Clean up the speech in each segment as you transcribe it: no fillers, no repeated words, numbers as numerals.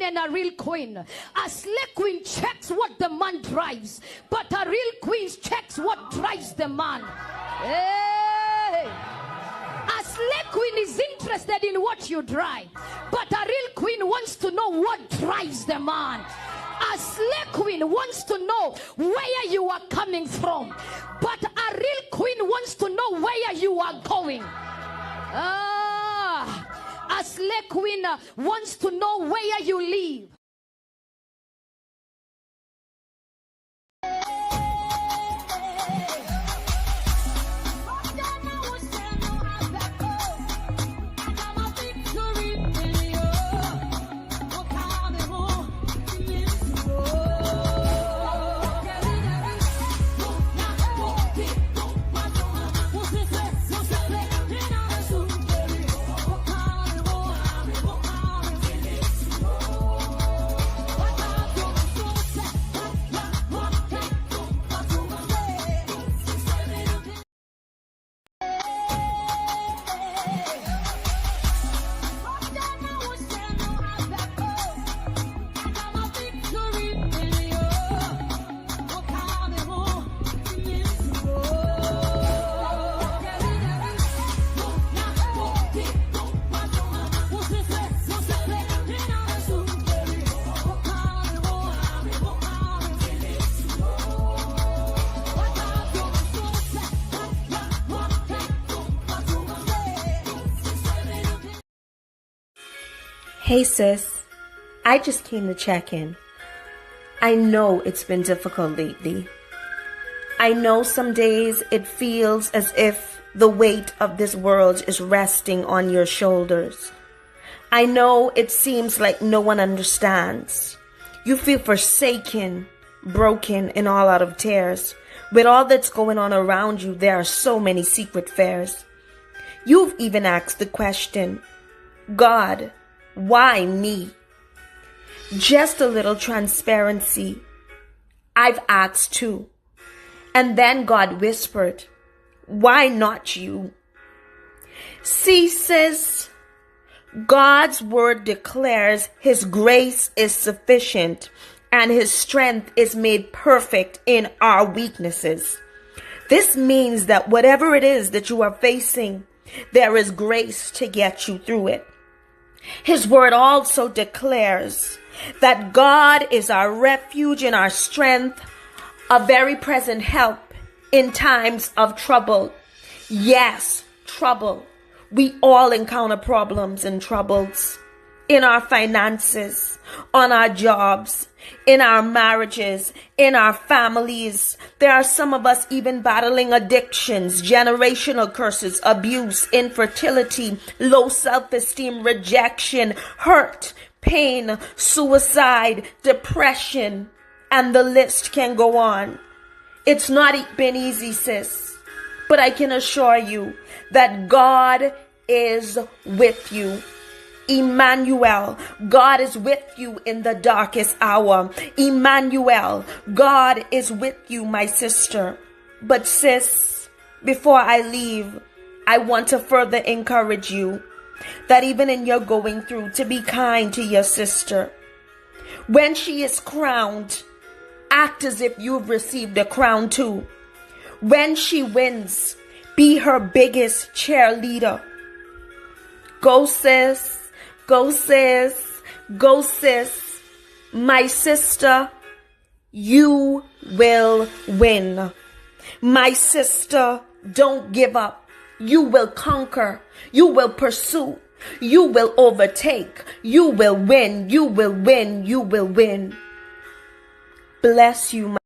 and a real queen. A slay queen checks what the man drives, but a real queen checks what drives the man. Hey. A slay queen is interested in what you drive, but a real queen wants to know what drives the man. A slay queen wants to know where you are coming from, but a real queen wants to know where you are going. A slay queen wants to know where you live. Hey sis, I just came to check in. I know it's been difficult lately. I know some days it feels as if the weight of this world is resting on your shoulders. I know it seems like no one understands. You feel forsaken, broken, and all out of tears. With all that's going on around you, there are so many secret fears. You've even asked the question, God, why me? Just a little transparency. I've asked too. And then God whispered, why not you? See, sis, God's word declares his grace is sufficient and his strength is made perfect in our weaknesses. This means that whatever it is that you are facing, there is grace to get you through it. His word also declares that God is our refuge and our strength, a very present help in times of trouble. Yes, trouble. We all encounter problems and troubles in our finances, on our jobs, in our marriages, in our families. There are some of us even battling addictions, generational curses, abuse, infertility, low self-esteem, rejection, hurt, pain, suicide, depression, and the list can go on. It's not been easy, sis, but I can assure you that God is with you. Emmanuel, God is with you in the darkest hour. Emmanuel, God is with you, my sister. But sis, before I leave, I want to further encourage you that even in your going through, to be kind to your sister. When she is crowned, act as if you've received a crown too. When she wins, be her biggest cheerleader. Go sis. Go sis, go sis, my sister, you will win. My sister, don't give up. You will conquer. You will pursue. You will overtake. You will win. You will win. You will win. Bless you, my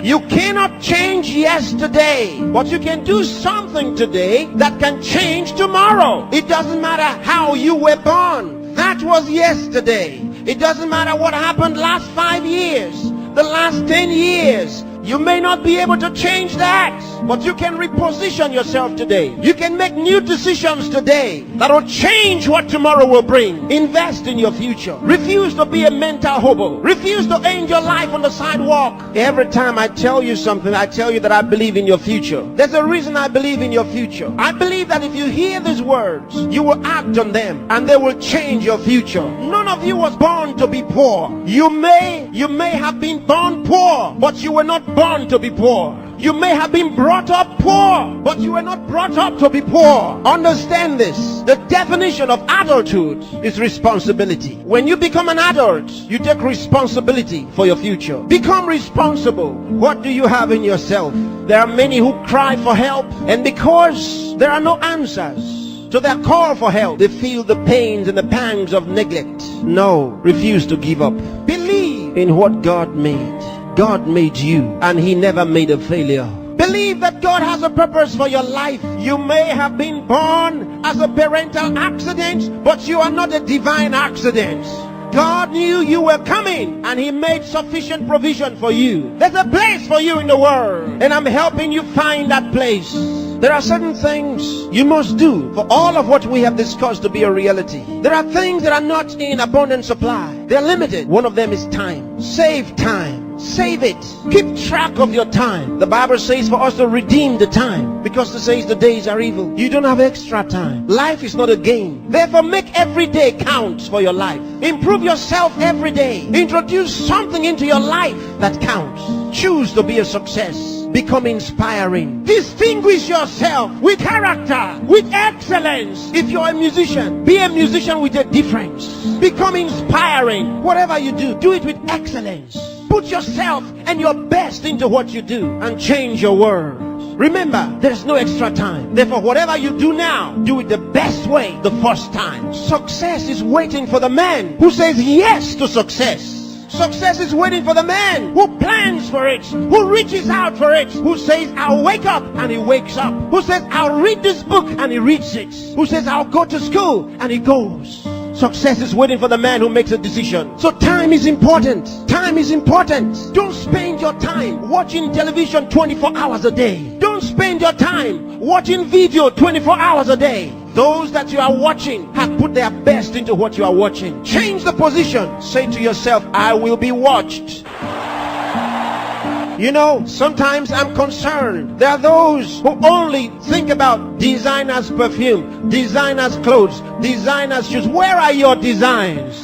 You cannot change yesterday, but you can do something today that can change tomorrow. It doesn't matter how you were born. That was yesterday. It doesn't matter what happened last 5 years, the last 10 years. You may not be able to change that, but you can reposition yourself today. You can make new decisions today that will change what tomorrow will bring. Invest in your future. Refuse to be a mental hobo. Refuse to end your life on the sidewalk. Every time I tell you something, I tell you that I believe in your future. There's a reason I believe in your future. I believe that if you hear these words, you will act on them and they will change your future. None of you was born to be poor. You may have been born poor, but you were not born to be poor. You may have been brought up poor, but you were not brought up to be poor. Understand this. The definition of adulthood is responsibility. When you become an adult, you take responsibility for your future. Become responsible. What do you have in yourself? There are many who cry for help, and because there are no answers to their call for help, they feel the pains and the pangs of neglect. No, refuse to give up. Believe in what God made. God made you, and He never made a failure. Believe that God has a purpose for your life. You may have been born as a parental accident, but you are not a divine accident. God knew you were coming, and He made sufficient provision for you. There's a place for you in the world, and I'm helping you find that place. There are certain things you must do for all of what we have discussed to be a reality. There are things that are not in abundant supply. They're limited. One of them is time. Save time. Save it. Keep track of your time. The Bible says for us to redeem the time, because it says the days are evil. You don't have extra time. Life is not a game. Therefore, make every day count for your life. Improve yourself every day. Introduce something into your life that counts. Choose to be a success. Become inspiring. Distinguish yourself with character, with excellence. If you're a musician, be a musician with a difference. Become inspiring. Whatever you do, do it with excellence. Put yourself and your best into what you do and change your world. Remember, there's no extra time. Therefore, whatever you do now, do it the best way the first time. Success is waiting for the man who says yes to success. Success is waiting for the man who plans for it, who reaches out for it, who says, I'll wake up, and he wakes up, who says, I'll read this book, and he reads it, who says, I'll go to school, and he goes. Success is waiting for the man who makes a decision. So time is important. Time is important. Don't spend your time watching television 24 hours a day. Don't spend your time watching video 24 hours a day. Those that you are watching have put their best into what you are watching. Change the position. Say to yourself, I will be watched. You know, sometimes I'm concerned. There are those who only think about designers' perfume, designers' clothes, designers' shoes. Where are your designs?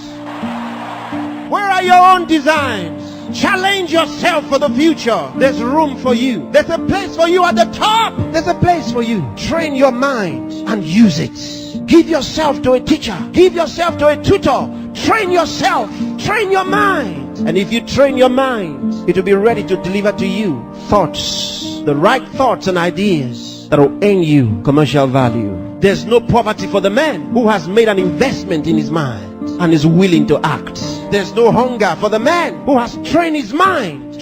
Where are your own designs? Challenge yourself for the future. There's room for you. There's a place for you at the top. There's a place for you. Train your mind and use it. Give yourself to a teacher. Give yourself to a tutor. Train yourself. Train your mind. And if you train your mind, it will be ready to deliver to you thoughts, the right thoughts and ideas that will earn you commercial value. There's no poverty for the man who has made an investment in his mind and is willing to act. There's no hunger for the man who has trained his mind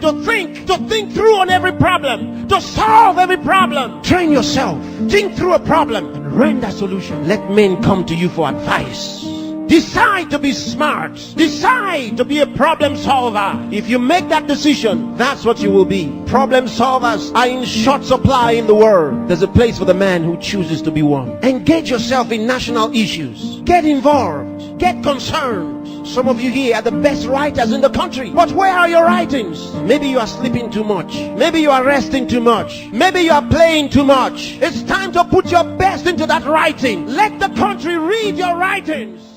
to think through on every problem, to solve every problem. Train yourself. Think through a problem and render a solution. Let men come to you for advice. Decide to be smart. Decide to be a problem solver. If you make that decision, that's what you will be. Problem solvers are in short supply in the world. There's a place for the man who chooses to be one. Engage yourself in national issues. Get involved. Get concerned. Some of you here are the best writers in the country. But where are your writings? Maybe you are sleeping too much. Maybe you are resting too much. Maybe you are playing too much. It's time to put your best into that writing. Let the country read your writings.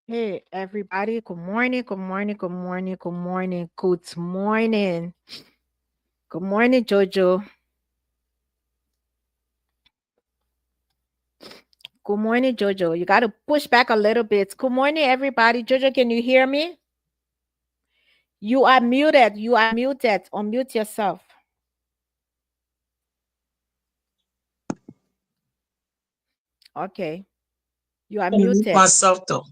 Hey, everybody. Good morning. Good morning. Good morning. Good morning. Good morning. Good morning, Jojo. Good morning, Jojo. You got to push back a little bit. Good morning, everybody. Jojo, can you hear me? You are muted. You are muted. Unmute yourself. Okay. You are muted. Myself though.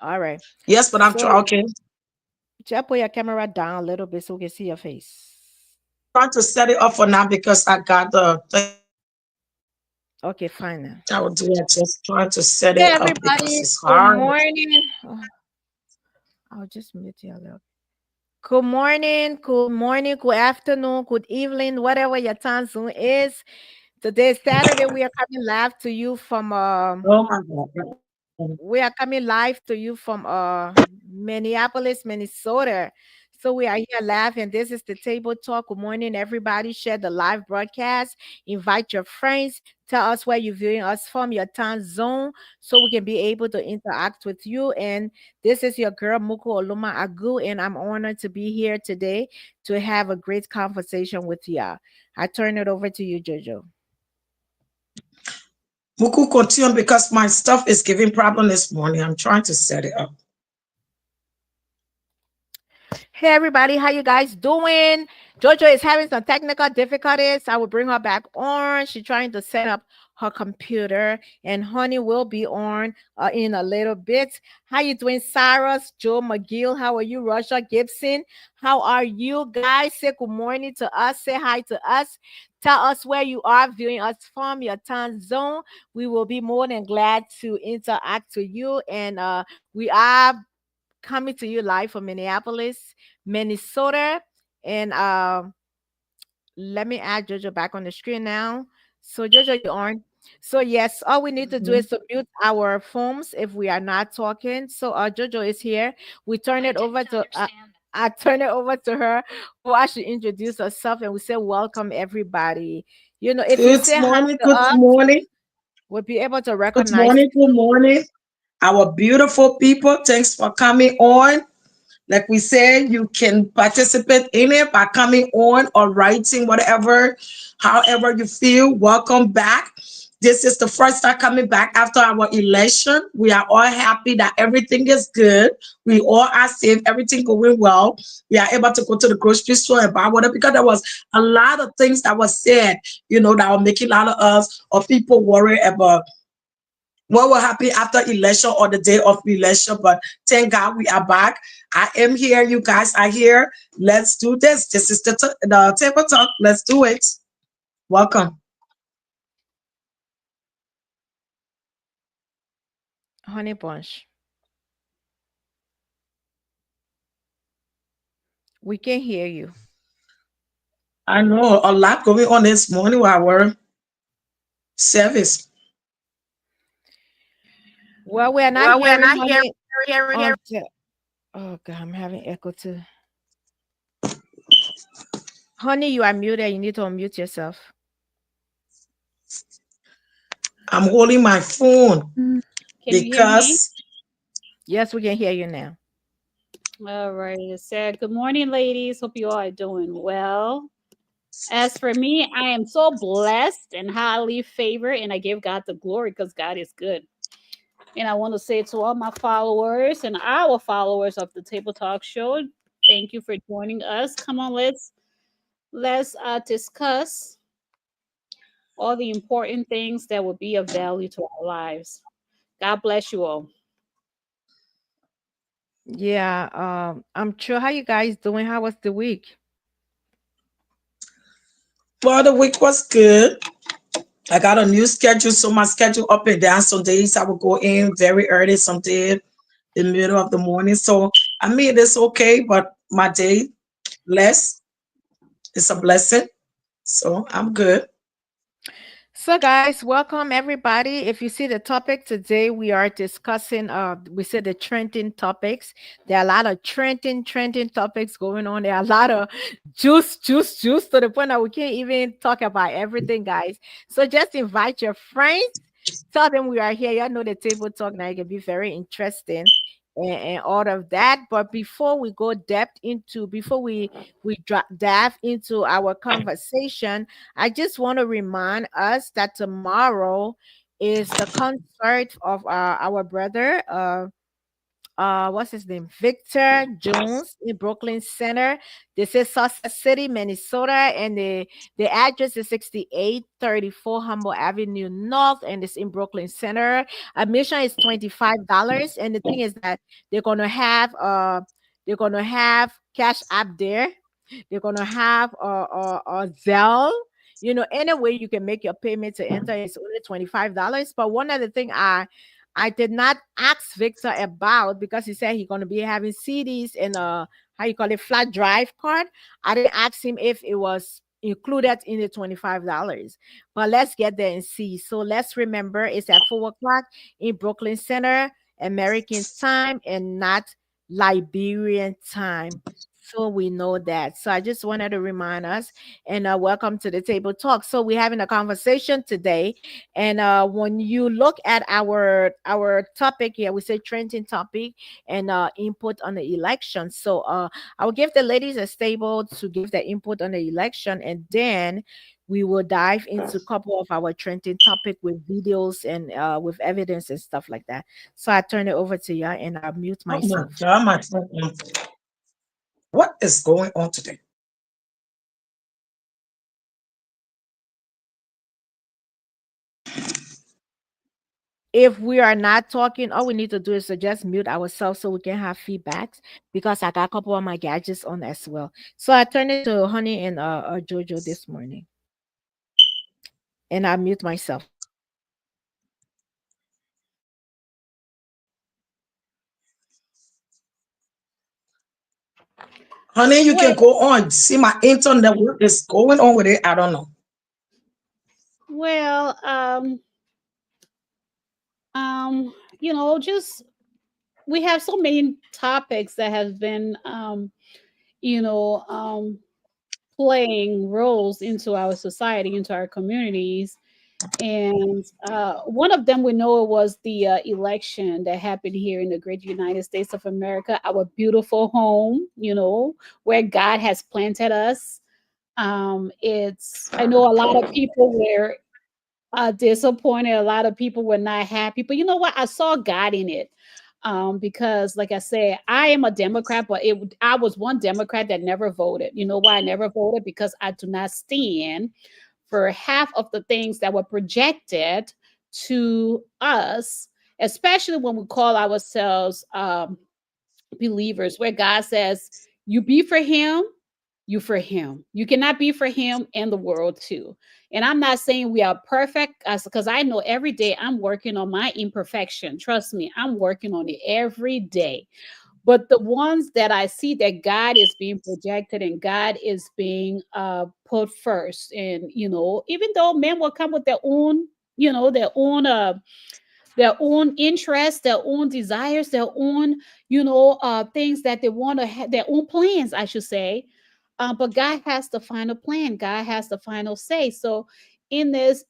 All right. Yes, but I'm trying. Okay. Just put your camera down a little bit so we can see your face. Trying to set it up for now because I got the. Okay, fine now. I will do it. Just trying to set Hey, it up because everybody. it's Good hard. morning. Oh, I'll just mute you a little. Good morning, good afternoon, good evening, whatever your time zone is. Today is Saturday. We are coming live to you from Oh my God. Minneapolis, Minnesota. So we are here live, and this is the Table Talk. Good morning, everybody. Share the live broadcast. Invite your friends. Tell us where you're viewing us from, your time zone, so we can be able to interact with you. And this is your girl, Muku Oluma Agu, and I'm honored to be here today to have a great conversation with y'all. I turn it over to you, Jojo. Muku, continue because my stuff is giving problem this morning. I'm trying to set it up. Hey everybody, how you guys doing? Jojo is having some technical difficulties. I will bring her back on. She's trying to set up her computer, and Honey will be on in a little bit. How you doing, Cyrus, Joe McGill? How are you, Roger Gibson? How are you guys? Say good morning to us. Say hi to us. Tell us where you are viewing us from, your time zone. We will be more than glad to interact with you. And we are coming to you live from Minneapolis, Minnesota. And let me add Jojo back on the screen now. So Jojo, you're on. So yes, all we need to do is to mute our phones if we are not talking. So Jojo is here. We turn it over to I turn it over to her who actually introduce herself, and we say welcome everybody. You know, if you Good say hi morning, to good us, morning, we'll be able to good recognize morning, good morning. Our beautiful people, thanks for coming on. Like we said, you can participate in it by coming on or writing, whatever, however you feel. Welcome back. This is the first time coming back after our election. We are all happy that everything is good. We all are safe, everything going well. We are able to go to the grocery store and buy whatever because there was a lot of things that was said, that were making a lot of us or people worry about what will happen after election or the day of election. But thank God we are back. I am here. You guys are here. Let's do this. This is the table talk. Let's do it. Welcome. Honey Bunch. We can hear you. I know a lot going on this morning with our service. Well, we're not hearing Honey. Oh God, I'm having echo too. Honey, you are muted. You need to unmute yourself. I'm holding my phone Can because Yes, we can hear you now. all right, it said, good morning, ladies. Hope you all are doing well. As for me, I am so blessed and highly favored, and I give God the glory because God is good. And I want to say to all my followers and our followers of the Table Talk Show, thank you for joining us. Come on, let's discuss all the important things that will be of value to our lives. God bless you all. Yeah, I'm sure. How you guys doing? How was the week? well, the week was good. I got a new schedule, so my schedule up and down. Some days I will go in very early, some days in the middle of the morning. So I mean, it's okay, but my day less. It's a blessing. So I'm good. So guys, welcome everybody. If you see the topic today, we are discussing we said the trending topics. There are a lot of trending topics going on. There are a lot of juice to the point that we can't even talk about everything, guys. So just invite your friends, tell them we are here. Y'all know the table talk now, it can be very interesting and all of that. But before we go before we dive into our conversation, I just want to remind us that tomorrow is the concert of our brother, what's his name? Victor Jones in Brooklyn Center. This is Sussex City, Minnesota, and the address is 6834 Humboldt Avenue North, and it's in Brooklyn Center. Admission is $25, and the thing is that they're gonna have Cash App there. They're gonna have a Zelle. You know, any way you can make your payment to enter is only $25. But one of the thing I did not ask Victor about, because he said he's gonna be having CDs and how you call it, flat drive card. I didn't ask him if it was included in the $25. But let's get there and see. So let's remember it's at 4 o'clock in Brooklyn Center, American time, and not Liberian time. So we know that. So I just wanted to remind us, and welcome to the table talk. So we're having a conversation today, and when you look at our topic here, we say trending topic and input on the election. So I will give the ladies a table to give their input on the election, and then we will dive into a couple of our trending topic with videos and with evidence and stuff like that. So I turn it over to you, and I'll mute Oh my myself. God, what is going on today? If we are not talking, all we need to do is to just mute ourselves so we can have feedbacks, because I got a couple of my gadgets on as well. So I turned it to Honey and Jojo this morning, and I mute myself. Honey, you can Well, go on. See, my internet, what is going on with it? I don't know. well, you know, just we have so many topics that have been, you know, playing roles into our society, into our communities. And one of them we know was the election that happened here in the great United States of America, our beautiful home, you know, where God has planted us. I know a lot of people were disappointed. A lot of people were not happy, but you know what? I saw God in it. Because like I said, I am a Democrat, but I was one Democrat that never voted. You know why I never voted? Because I do not stand for half of the things that were projected to us, especially when we call ourselves believers, where God says, "You be for Him, you for Him. You cannot be for Him and the world too." And I'm not saying we are perfect, because I know every day I'm working on my imperfection. Trust me, I'm working on it every day. But the ones that I see that God is being projected and God is being put first, and you know, even though men will come with their own, you know, their own interests, their own desires, their own, you know, things that they want to have, their own plans, I should say. But God has the final plan. God has the final say. So in this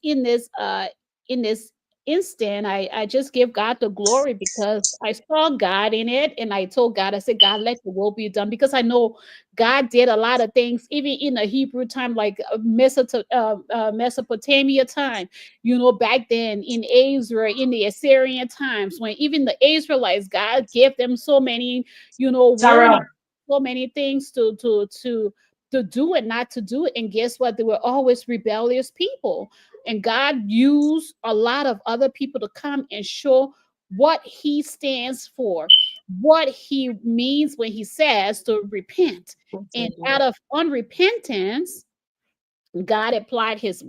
instant, I just give God the glory, because I saw God in it, and I told God, I said, God, let the will be done, because I know God did a lot of things, even in the Hebrew time, like Mesopotamia time, you know, back then in Israel, in the Assyrian times, when even the Israelites, God gave them so many, you know, Sarah, warnings, so many things to do and not to do it. And guess what? They were always rebellious people. And God used a lot of other people to come and show what He stands for, what He means when He says to repent. And out of unrepentance, God applied his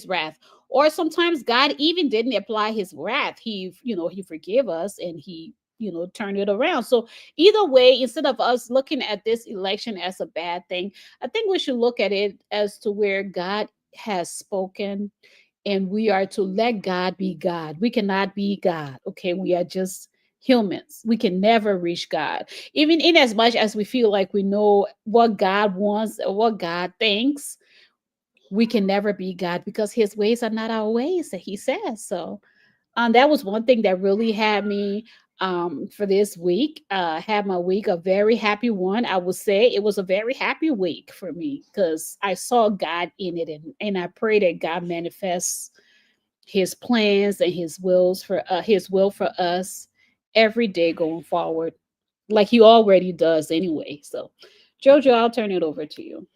wrath. Or sometimes God even didn't apply His wrath. He, you know, He forgave us, and He, you know, turned it around. So either way, instead of us looking at this election as a bad thing, I think we should look at it as to where God has spoken, and we are to let God be God. We cannot be God. Okay, we are just humans. We can never reach God, even in as much as we feel like we know what God wants or what God thinks. We can never be God, because His ways are not our ways, that He says. So that was one thing that really had me for this week. Had my week a very happy one. I would say it was a very happy week for me, because I saw God in it, and I pray that God manifests His plans and His will for us every day going forward, like He already does anyway. So, Jojo, I'll turn it over to you.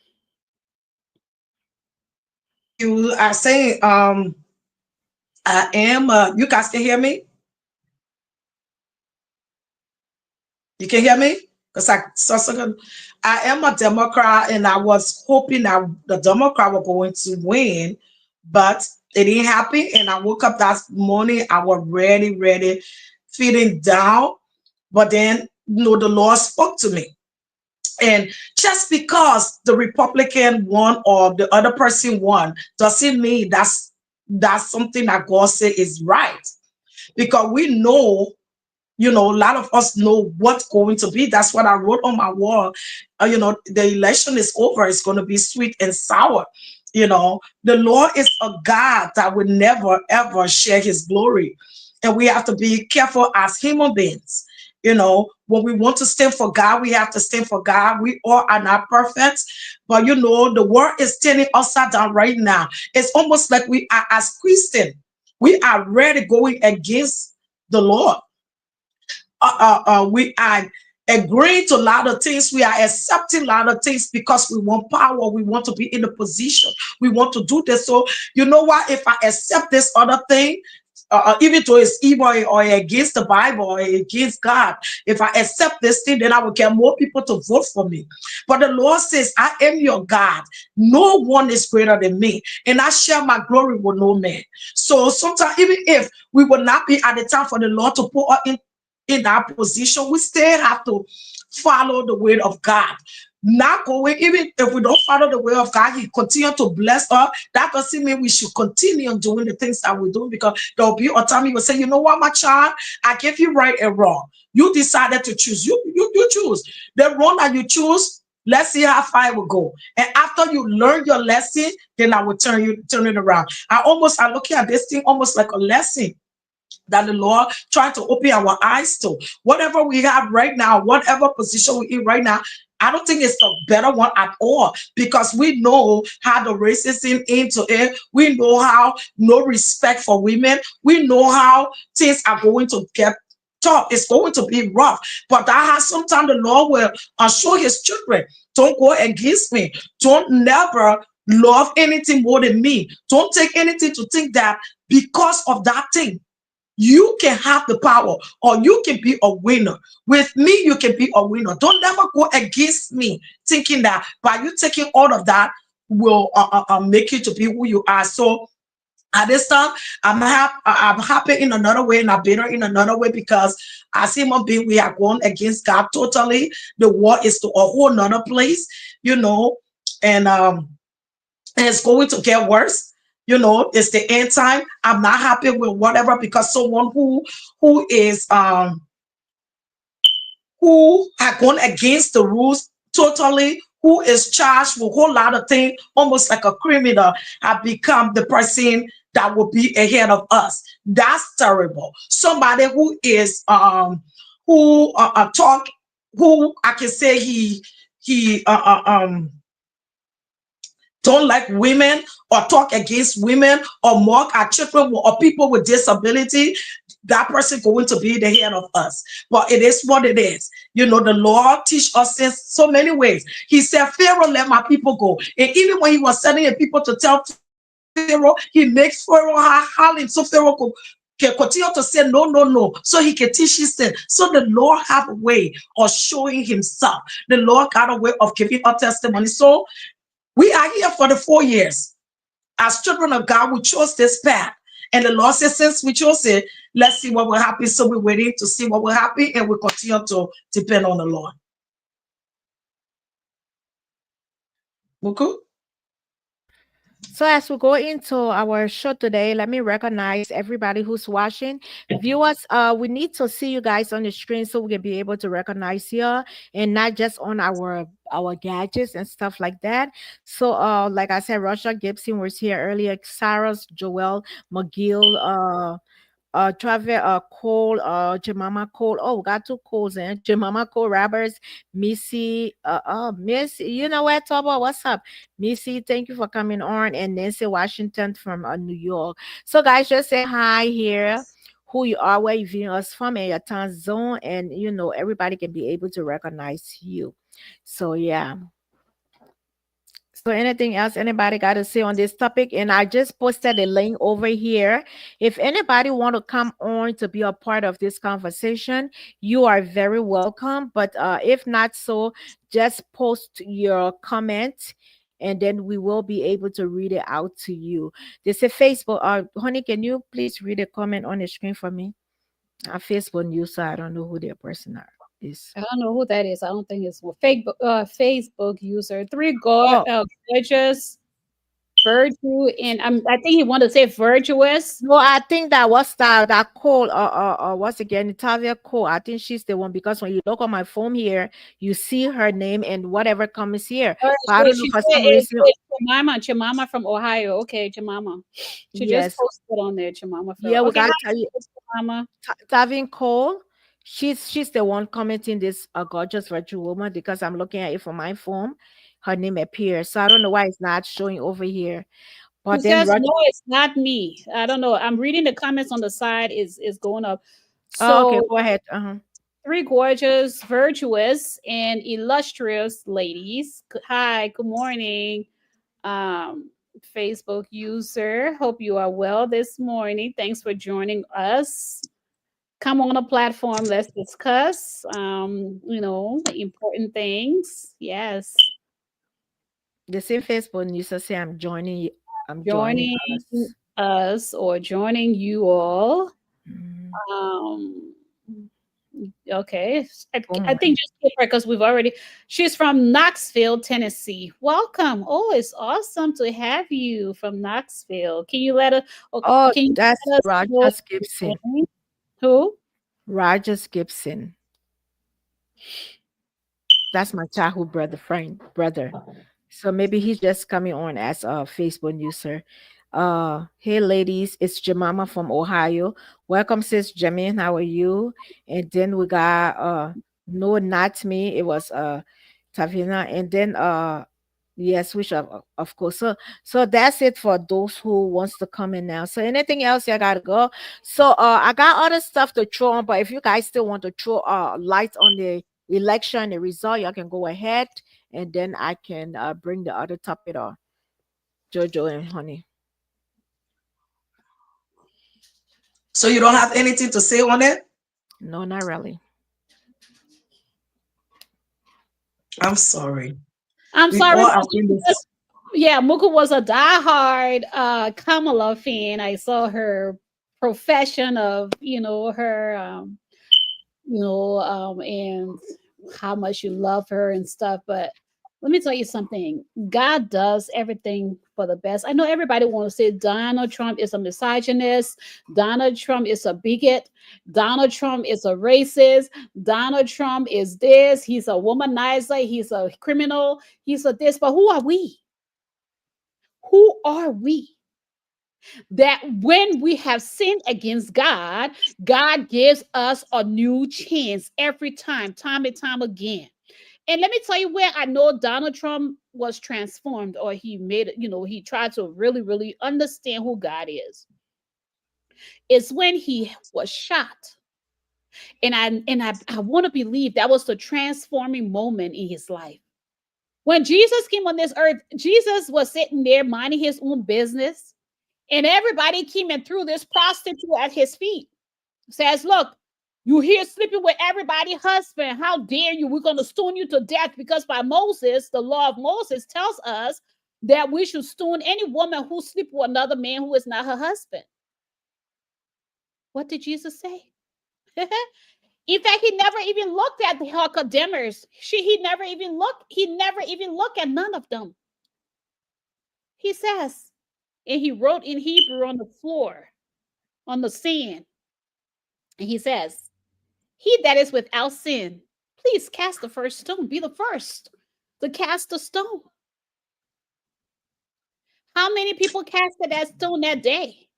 you are saying, I am, you guys can hear me? You can hear me? It's like I am a Democrat, and I was hoping that the Democrat were going to win, but it didn't happen. And I woke up that morning, I was ready, feeling down. But then, the Lord spoke to me. And just because the Republican won or the other person won, doesn't mean that's something that God said is right. Because we know, a lot of us know what's going to be. That's what I wrote on my wall. The election is over. It's going to be sweet and sour. The Lord is a God that will never ever share his glory. And we have to be careful as human beings. When we want to stand for God, we have to stand for God. We all are not perfect, but the world is turning upside down right now. It's almost like we are, as Christians, we are ready going against the Lord. We are agreeing to a lot of things. We are accepting a lot of things because we want power. We want to be in a position. We want to do this. So, you know what? If I accept this other thing, even though it's evil or against the Bible or against God, if I accept this thing, then I will get more people to vote for me. But the Lord says, I am your God. No one is greater than me. And I share my glory with no man. So sometimes, even if we will not be at the time for the Lord to put us in that position, we still have to follow the word of God. Not going, even if we don't follow the way of God, he continue to bless us. That doesn't mean we should continue doing the things that we're doing, because there'll be a time he will say, you know what, my child, I gave you right and wrong. You decided to choose. You choose. The wrong that you choose, let's see how far it will go. And after you learn your lesson, then I will turn it around. I look at this thing almost like a lesson that the Lord trying to open our eyes to. Whatever we have right now, whatever position we're in right now, I don't think it's the better one at all, because we know how the racism into it. We know how no respect for women. We know how things are going to get tough. It's going to be rough. But that has sometimes the Lord will assure his children, don't go against me. Don't never love anything more than me. Don't take anything to think that because of that thing, you can have the power or you can be a winner. With me, you can be a winner. Don't ever go against me thinking that by you taking all of that will make you to be who you are. So at this time, I'm happy in another way and I'm bitter in another way, because as human being, we are going against God totally. The war is to a whole nother place, and it's going to get worse. It's the end time. I'm not happy with whatever, because someone who is who have gone against the rules totally, who is charged with a whole lot of things, almost like a criminal, have become the person that will be ahead of us. That's terrible. Somebody who is who talk, who I can say he don't like women or talk against women or mock our children or people with disability, that person going to be the head of us. But it is what it is. The Lord teach us in so many ways. He said, Pharaoh, let my people go. And even when he was sending the people to tell Pharaoh, he makes Pharaoh howling so Pharaoh can continue to say no, so he can teach his thing. So the Lord have a way of showing himself. The Lord got a way of giving a testimony. So we are here for the 4 years. As children of God, we chose this path. And the Lord says, since we chose it, let's see what will happen. So we're waiting to see what will happen, and we continue to depend on the Lord. Okay. So as we go into our show today, let me recognize everybody who's watching. Viewers, we need to see you guys on the screen so we can be able to recognize you, and not just on our gadgets and stuff like that. So like I said, Russia Gibson was here earlier, Sarah Joel McGill, Travis Cole, Jemima Cole. Oh, got two Coles in. Jemima Cole Roberts, Missy, Miss, you know what, Toba, what's up? Missy, thank you for coming on, and Nancy Washington from New York. So guys, just say hi here, who you are, where you viewing us from, and your time zone, and everybody can be able to recognize you. So yeah. So anything else anybody got to say on this topic? And I just posted a link over here. If anybody want to come on to be a part of this conversation, you are very welcome. But if not so, just post your comment and then we will be able to read it out to you. They say Facebook. Honey, can you please read a comment on the screen for me? Facebook news, so I don't know who their person is. I don't know who that is. I don't think it's Facebook user. Gorgeous virtue, and I think he wanted to say virtuous. No, I think that was that Cole what's again Tavia Cole. I think she's the one because when you look on my phone here, you see her name and whatever comes here. But I don't know for some reason. Chimama from Ohio. Okay, Chimama. She just posted on there, Chimama. Yeah, we gotta tell you, Tavia Cole. She's the one commenting this gorgeous virtual woman because I'm looking at it from my phone. Her name appears, so I don't know why it's not showing over here. But then says, no, it's not me. I don't know. I'm reading the comments on the side is going up. So okay, go ahead. Three gorgeous, virtuous, and illustrious ladies. Hi, good morning. Facebook user. Hope you are well this morning. Thanks for joining us. Come on a platform. Let's discuss, important things. Yes. The same Facebook user say I'm joining us or joining you all. Okay. I think just give her because she's from Knoxville, Tennessee. Welcome. Oh, it's awesome to have you from Knoxville. Can you let her? That's Rogers Gibson. Who? Rogers Gibson. That's my childhood brother. So maybe he's just coming on as a Facebook user. Hey ladies, it's Jemima from Ohio. Welcome, sis Jamin. How are you? And then we got no, not me. It was Tavina. And then yes, we should of course. So that's it for those who wants to come in now. So anything else, I gotta go. So I got other stuff to throw on, but if you guys still want to throw light on the election, the result, you can go ahead, and then I can bring the other topic on. Jojo and Honey. So you don't have anything to say on it? No, not really. I'm sorry. I'm sorry. Yeah, Muka was a diehard Kamala fan. I saw her profession of, her, and how much you love her and stuff. But let me tell you something. God does everything for the best. I know everybody wants to say Donald Trump is a misogynist. Donald Trump is a bigot. Donald Trump is a racist. Donald Trump is this. He's a womanizer. He's a criminal. He's a this. But who are we? Who are we? That when we have sinned against God, God gives us a new chance every time and time again. And let me tell you where I know Donald Trump was transformed, or he made, he tried to really, really understand who God is. It's when he was shot. And I want to believe that was the transforming moment in his life. When Jesus came on this earth, Jesus was sitting there minding his own business. And everybody came and threw this prostitute at his feet. Says, look, you here sleeping with everybody's husband. How dare you? We're going to stone you to death, because by Moses, the law of Moses tells us that we should stone any woman who sleeps with another man who is not her husband. What did Jesus say? In fact, he never even looked at the Hakademus. He never even looked at none of them. He says, and he wrote in Hebrew on the floor, on the sand. And he says, he that is without sin, please cast the first stone. Be the first to cast the stone. How many people casted that stone that day?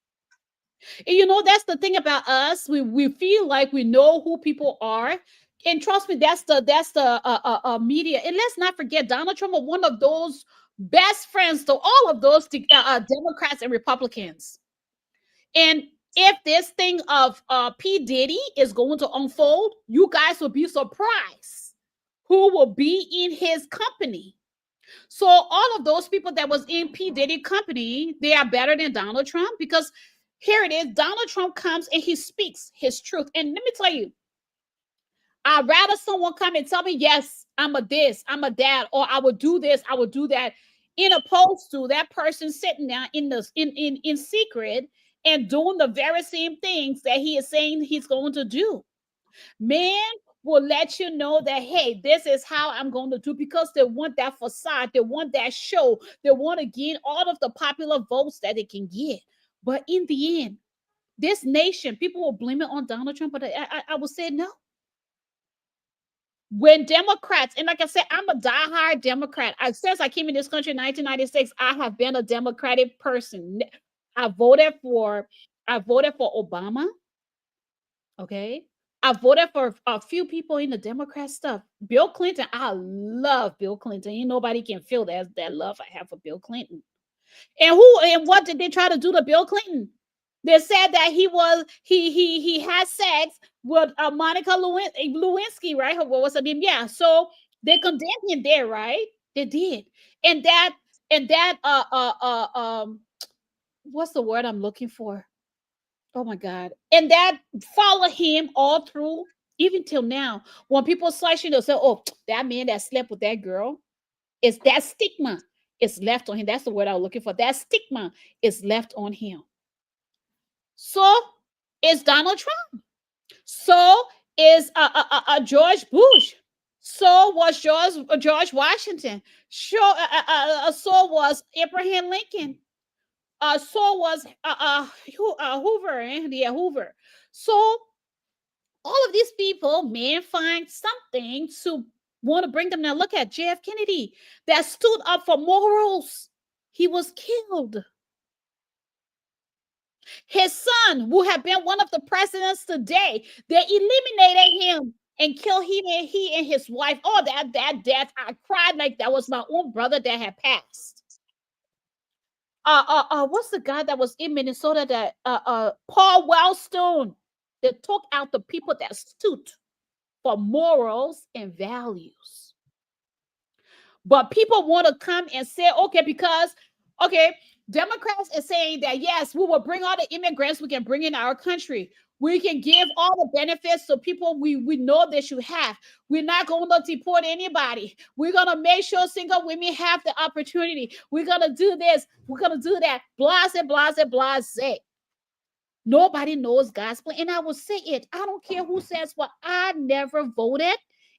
And that's the thing about us. We feel like we know who people are. And trust me, that's the media. And let's not forget, Donald Trump was one of those best friends to all of those Democrats and Republicans. And if this thing of P. Diddy is going to unfold, you guys will be surprised who will be in his company. So all of those people that was in P. Diddy company, they are better than Donald Trump, because here it is. Donald Trump comes and he speaks his truth. And let me tell you, I'd rather someone come and tell me, yes, I'm a this, I'm a that, or I would do this, I would do that, in opposed to that person sitting down in secret and doing the very same things that he is saying he's going to do. Man will let you know that, hey, this is how I'm going to do, because they want that facade, they want that show, they want to gain all of the popular votes that they can get. But in the end, this nation, people will blame it on Donald Trump, but I will say no. When Democrats, and like I said, I'm a diehard Democrat. Since I came in this country in 1996, I have been a Democratic person. I voted for Obama. Okay. I voted for a few people in the Democrat stuff. Bill Clinton, I love Bill Clinton. Ain't nobody can feel that love I have for Bill Clinton. And what did they try to do to Bill Clinton? They said that he had sex with Monica Lewinsky, right? What was her name? Yeah. So they condemned him there, right? They did. And that what's the word I'm looking for? Oh my God. And that followed him all through, even till now. When people slice, they'll say, oh, that man that slept with that girl, is that stigma is left on him. That's the word I was looking for. That stigma is left on him. So is Donald Trump. So is George Bush. So was George Washington. So was Abraham Lincoln. So was Hoover. Yeah, Hoover. So all of these people, man, find something to want to bring them. Now look at JF Kennedy that stood up for morals. He was killed. His son, who had been one of the presidents today, they eliminated him and killed him, and he and his wife. Oh, that death! I cried like that was my own brother that had passed. What's the guy that was in Minnesota that Paul Wellstone? They took out the people that stood for morals and values. But people want to come and say, okay, Democrats are saying that, yes, we will bring all the immigrants we can bring in our country. We can give all the benefits to people we know they should have. We're not going to deport anybody. We're going to make sure single women have the opportunity. We're going to do this. We're going to do that. Blase, blase, blase. Nobody knows gospel. And I will say it. I don't care who says what. I never voted.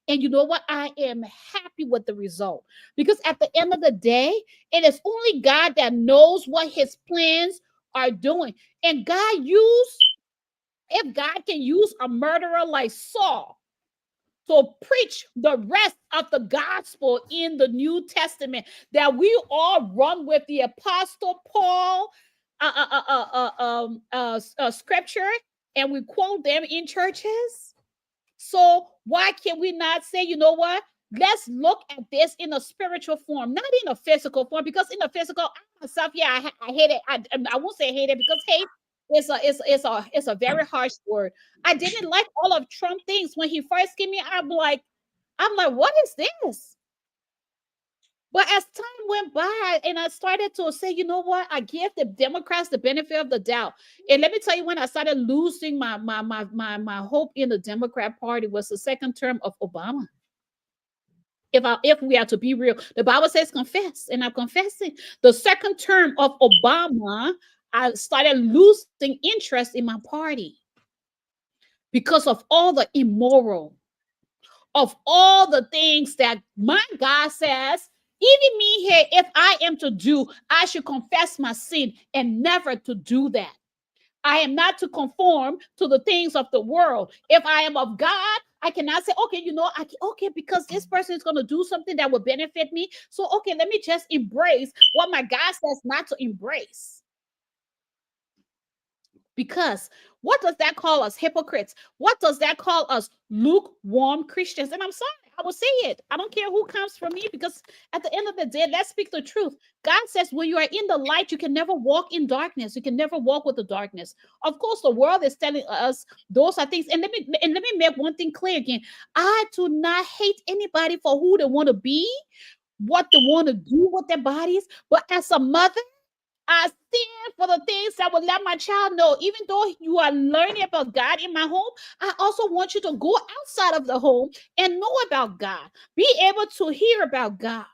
And you know what? I am happy with the result. Because at the end of the day, it is only God that knows what his plans are doing. And if God can use a murderer like Saul to preach the rest of the gospel in the New Testament, that we all run with the Apostle Paul scripture, and we quote them in churches. So why can we not say, you know what? Let's look at this in a spiritual form, not in a physical form, because in the physical, myself, yeah, I hate it. I won't say hate it, because hate it's a very harsh word. I didn't like all of Trump things when he first came in. I'm like, what is this? But as time went by, and I started to say, you know what? I give the Democrats the benefit of the doubt. And let me tell you, when I started losing my hope in the Democrat Party was the second term of Obama. If we are to be real, the Bible says confess, and I'm confessing. The second term of Obama, I started losing interest in my party because of all the immoral, of all the things that my God says. Even me here, if I am to do, I should confess my sin and never to do that. I am not to conform to the things of the world. If I am of God, I cannot say, okay, because this person is going to do something that will benefit me. So, okay, let me just embrace what my God says not to embrace. Because what does that call us? Hypocrites. What does that call us? Lukewarm Christians. And I'm sorry, I will say it. I don't care who comes from me, because at the end of the day, let's speak the truth. God says when you are in the light, you can never walk in darkness. You can never walk with the darkness. Of course, the world is telling us those are things. And let me make one thing clear again. I do not hate anybody for who they want to be. what they want to do with their bodies. But as a mother, I stand for the things that will let my child know, even though you are learning about God in my home, I also want you to go outside of the home and know about God. Be able to hear about God.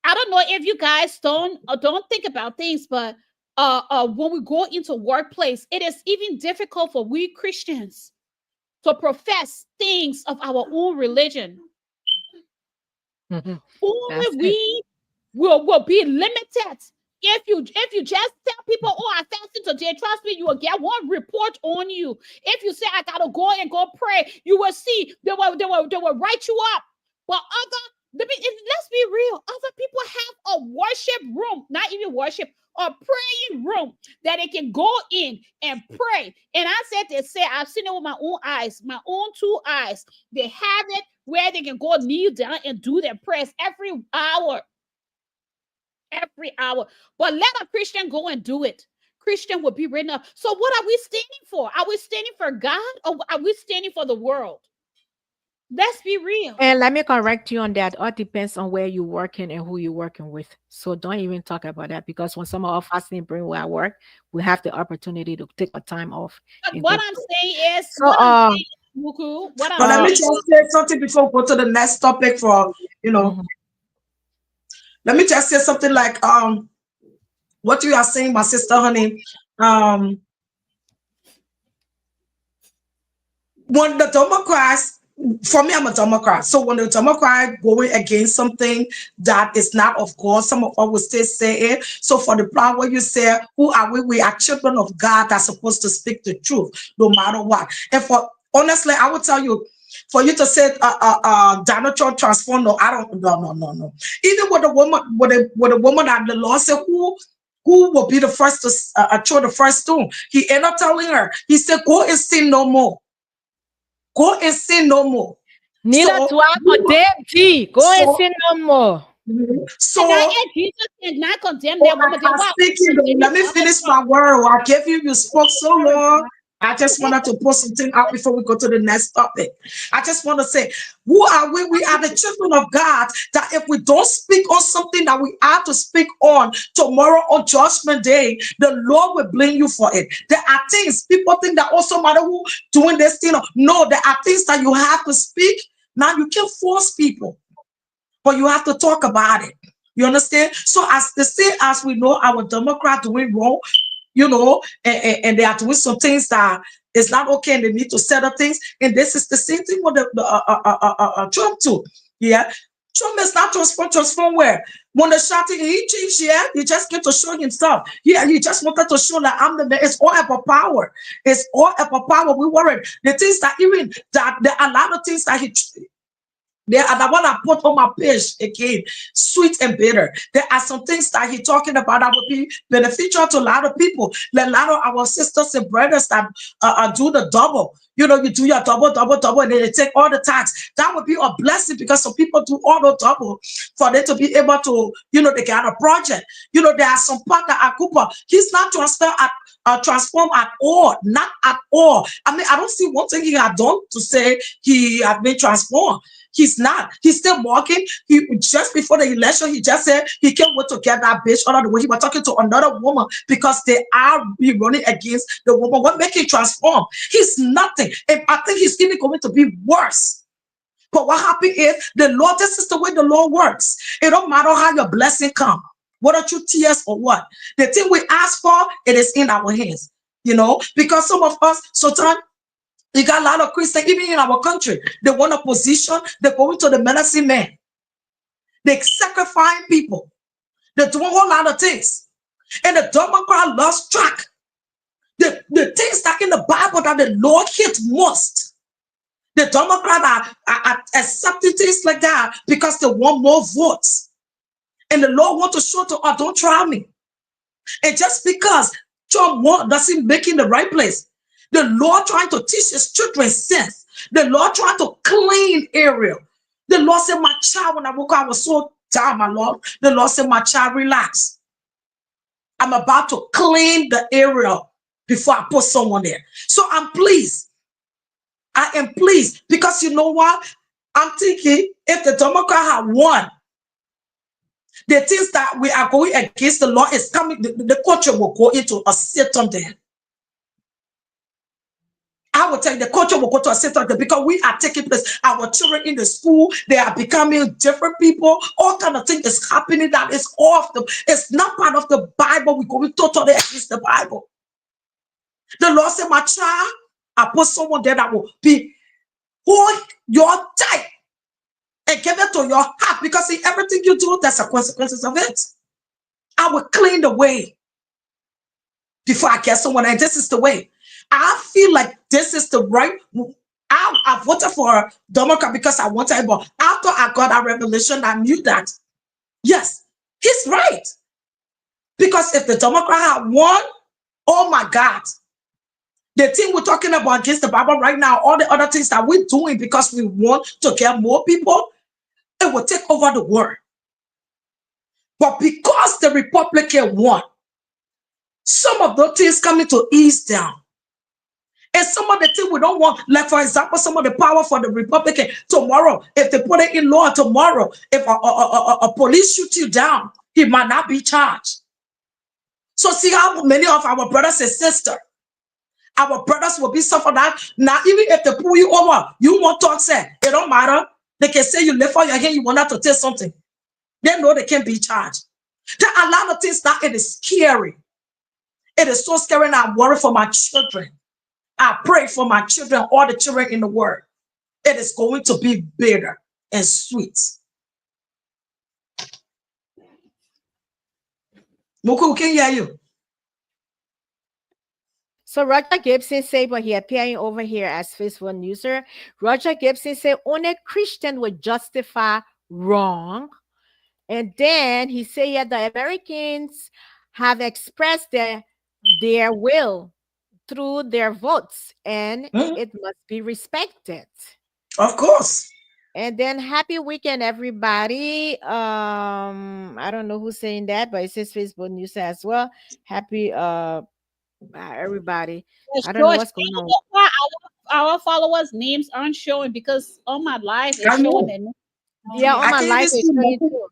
I don't know if you guys don't think about things, but when we go into workplace, it is even difficult for we Christians to profess things of our own religion. Only we will be limited. If you just tell people, oh, I fasted today, trust me, you will get one report on you. If you say I gotta go and go pray, you will see they will write you up. But let's be real, other people have a worship room, not even worship, a praying room that they can go in and pray. And I said they say I've seen it with my own eyes, my own two eyes. They have it where they can go kneel down and do their prayers every hour. Every hour. But let a Christian go and do it. Christian will be written up. So what are we standing for? Are we standing for God or are we standing for the world? Let's be real. And let me correct you on that. All depends on where you're working and who you're working with. So don't even talk about that, because when some of our fasting bring where I work, we have the opportunity to take a time off. But what I'm saying is, Muku, let me just say something before we go to the next topic for, let me just say something like what you are saying, my sister, honey. When the Democrats, for me, I'm a Democrat. So when the Democrat going against something that is not of God, some of us will still say it. So for the part where you say, who are we? We are children of God that's supposed to speak the truth, no matter what. And honestly, I will tell you, for you to say Donald Trump transformed, no. Even with the woman that the law said, who will be the first to throw the first stone? He ended up telling her, he said, go and sin no more. Go and sin no more. Neither do I condemn thee. Go and sin no more. So Jesus did not condemn that woman. Let me finish my word. I gave you, you spoke so long. I just wanted to put something out before we go to the next topic. I just want to say, who are we? We are the children of God, that if we don't speak on something that we have to speak on tomorrow or Judgment Day, the Lord will blame you for it. There are things, people think that also matter who doing this thing. No, there are things that you have to speak. Now you can't force people, but you have to talk about it. You understand? So as we know, our Democrats doing wrong, and they are doing some things that is not okay, and they need to settle things. And this is the same thing with Trump too. Yeah, Trump is not transform where when the shouting he changed, he just came to show himself. Yeah, he just wanted to show that I'm the man. It's all about power. It's all about power. We worried the things that even that there are a lot of things that he. There are the one I put on my page again, sweet and bitter. There are some things that he's talking about that would be beneficial to a lot of people. A lot of our sisters and brothers that do the double. You do your double, and then they take all the tax. That would be a blessing, because some people do all the double for them to be able to, they get a project. There are some part that Akupa, he's not transformed at all, not at all. I mean, I don't see one thing he had done to say he had been transformed. He's not. He's still walking. He just before the election, he just said he can't wait to get that bitch out of the way. He was talking to another woman because they are running against the woman. What make him transform? He's nothing. And I think he's even going to be worse. But what happened is the Lord, this is the way the Lord works. It don't matter how your blessing come. Whether you tears or what. The thing we ask for, it is in our hands. Because some of us, sometimes, you got a lot of Christians, even in our country, they want a position, they're going to the medicine man. They sacrifice people. They're doing a whole lot of things. And the Democrat lost track. The things that in the Bible that the Lord hates most. The Democrats are accepting things like that because they want more votes. And the Lord wants to show to us, don't try me. And just because Trump doesn't make it in the right place, the Lord trying to teach his children sense. The Lord trying to clean area. The Lord said, my child, when I woke up, I was so tired, my Lord. The Lord said, my child, relax. I'm about to clean the area before I put someone there. So I'm pleased. I am pleased because you know what? I'm thinking if the Democrat had won, The things that we are going against the law is coming, the culture will go into a Satan there. I will tell you, the culture will go to a Satan there because we are taking place. Our children in the school, they are becoming different people. All kind of things is happening that is off the, it's not part of the Bible. We're going totally against the Bible. The Lord said, my child, I put someone there that will be hold your tight and give it to your heart, because in everything you do, there's a consequences of it. I will clean the way before I get someone, and this is the way. I feel like this is the right. I voted for Democrat because I wanted, but after I got a revelation, I knew that yes, he's right. Because if the Democrat had won, oh my God, the thing we're talking about against the Bible right now, all the other things that we're doing because we want to get more people, it will take over the world. But because the Republican won, some of those things coming to ease down. And some of the things we don't want, like for example, some of the power for the Republican, tomorrow, if they put it in law tomorrow, if a police shoot you down, he might not be charged. So see how many of our brothers and sisters, our brothers will be suffering that. Now, even if they pull you over, you won't talk, say, it don't matter. They can say you lift up your hand, you want not to tell something. They know they can't be charged. There are a lot of things that it is scary. It is so scary, and I worry for my children. I pray for my children, all the children in the world. It is going to be bitter and sweet. Moku, we can hear you. So Roger Gibson said, but he appearing over here as Facebook user. Roger Gibson said, only Christian would justify wrong. And then he said, yeah, the Americans have expressed their will through their votes, and it must be respected. Of course. And then happy weekend, everybody. I don't know who's saying that, but it says Facebook News as well. Happy everybody. I don't know what's going on. Our followers' names aren't showing because all my life is showing their names. Yeah, all my life is showing too.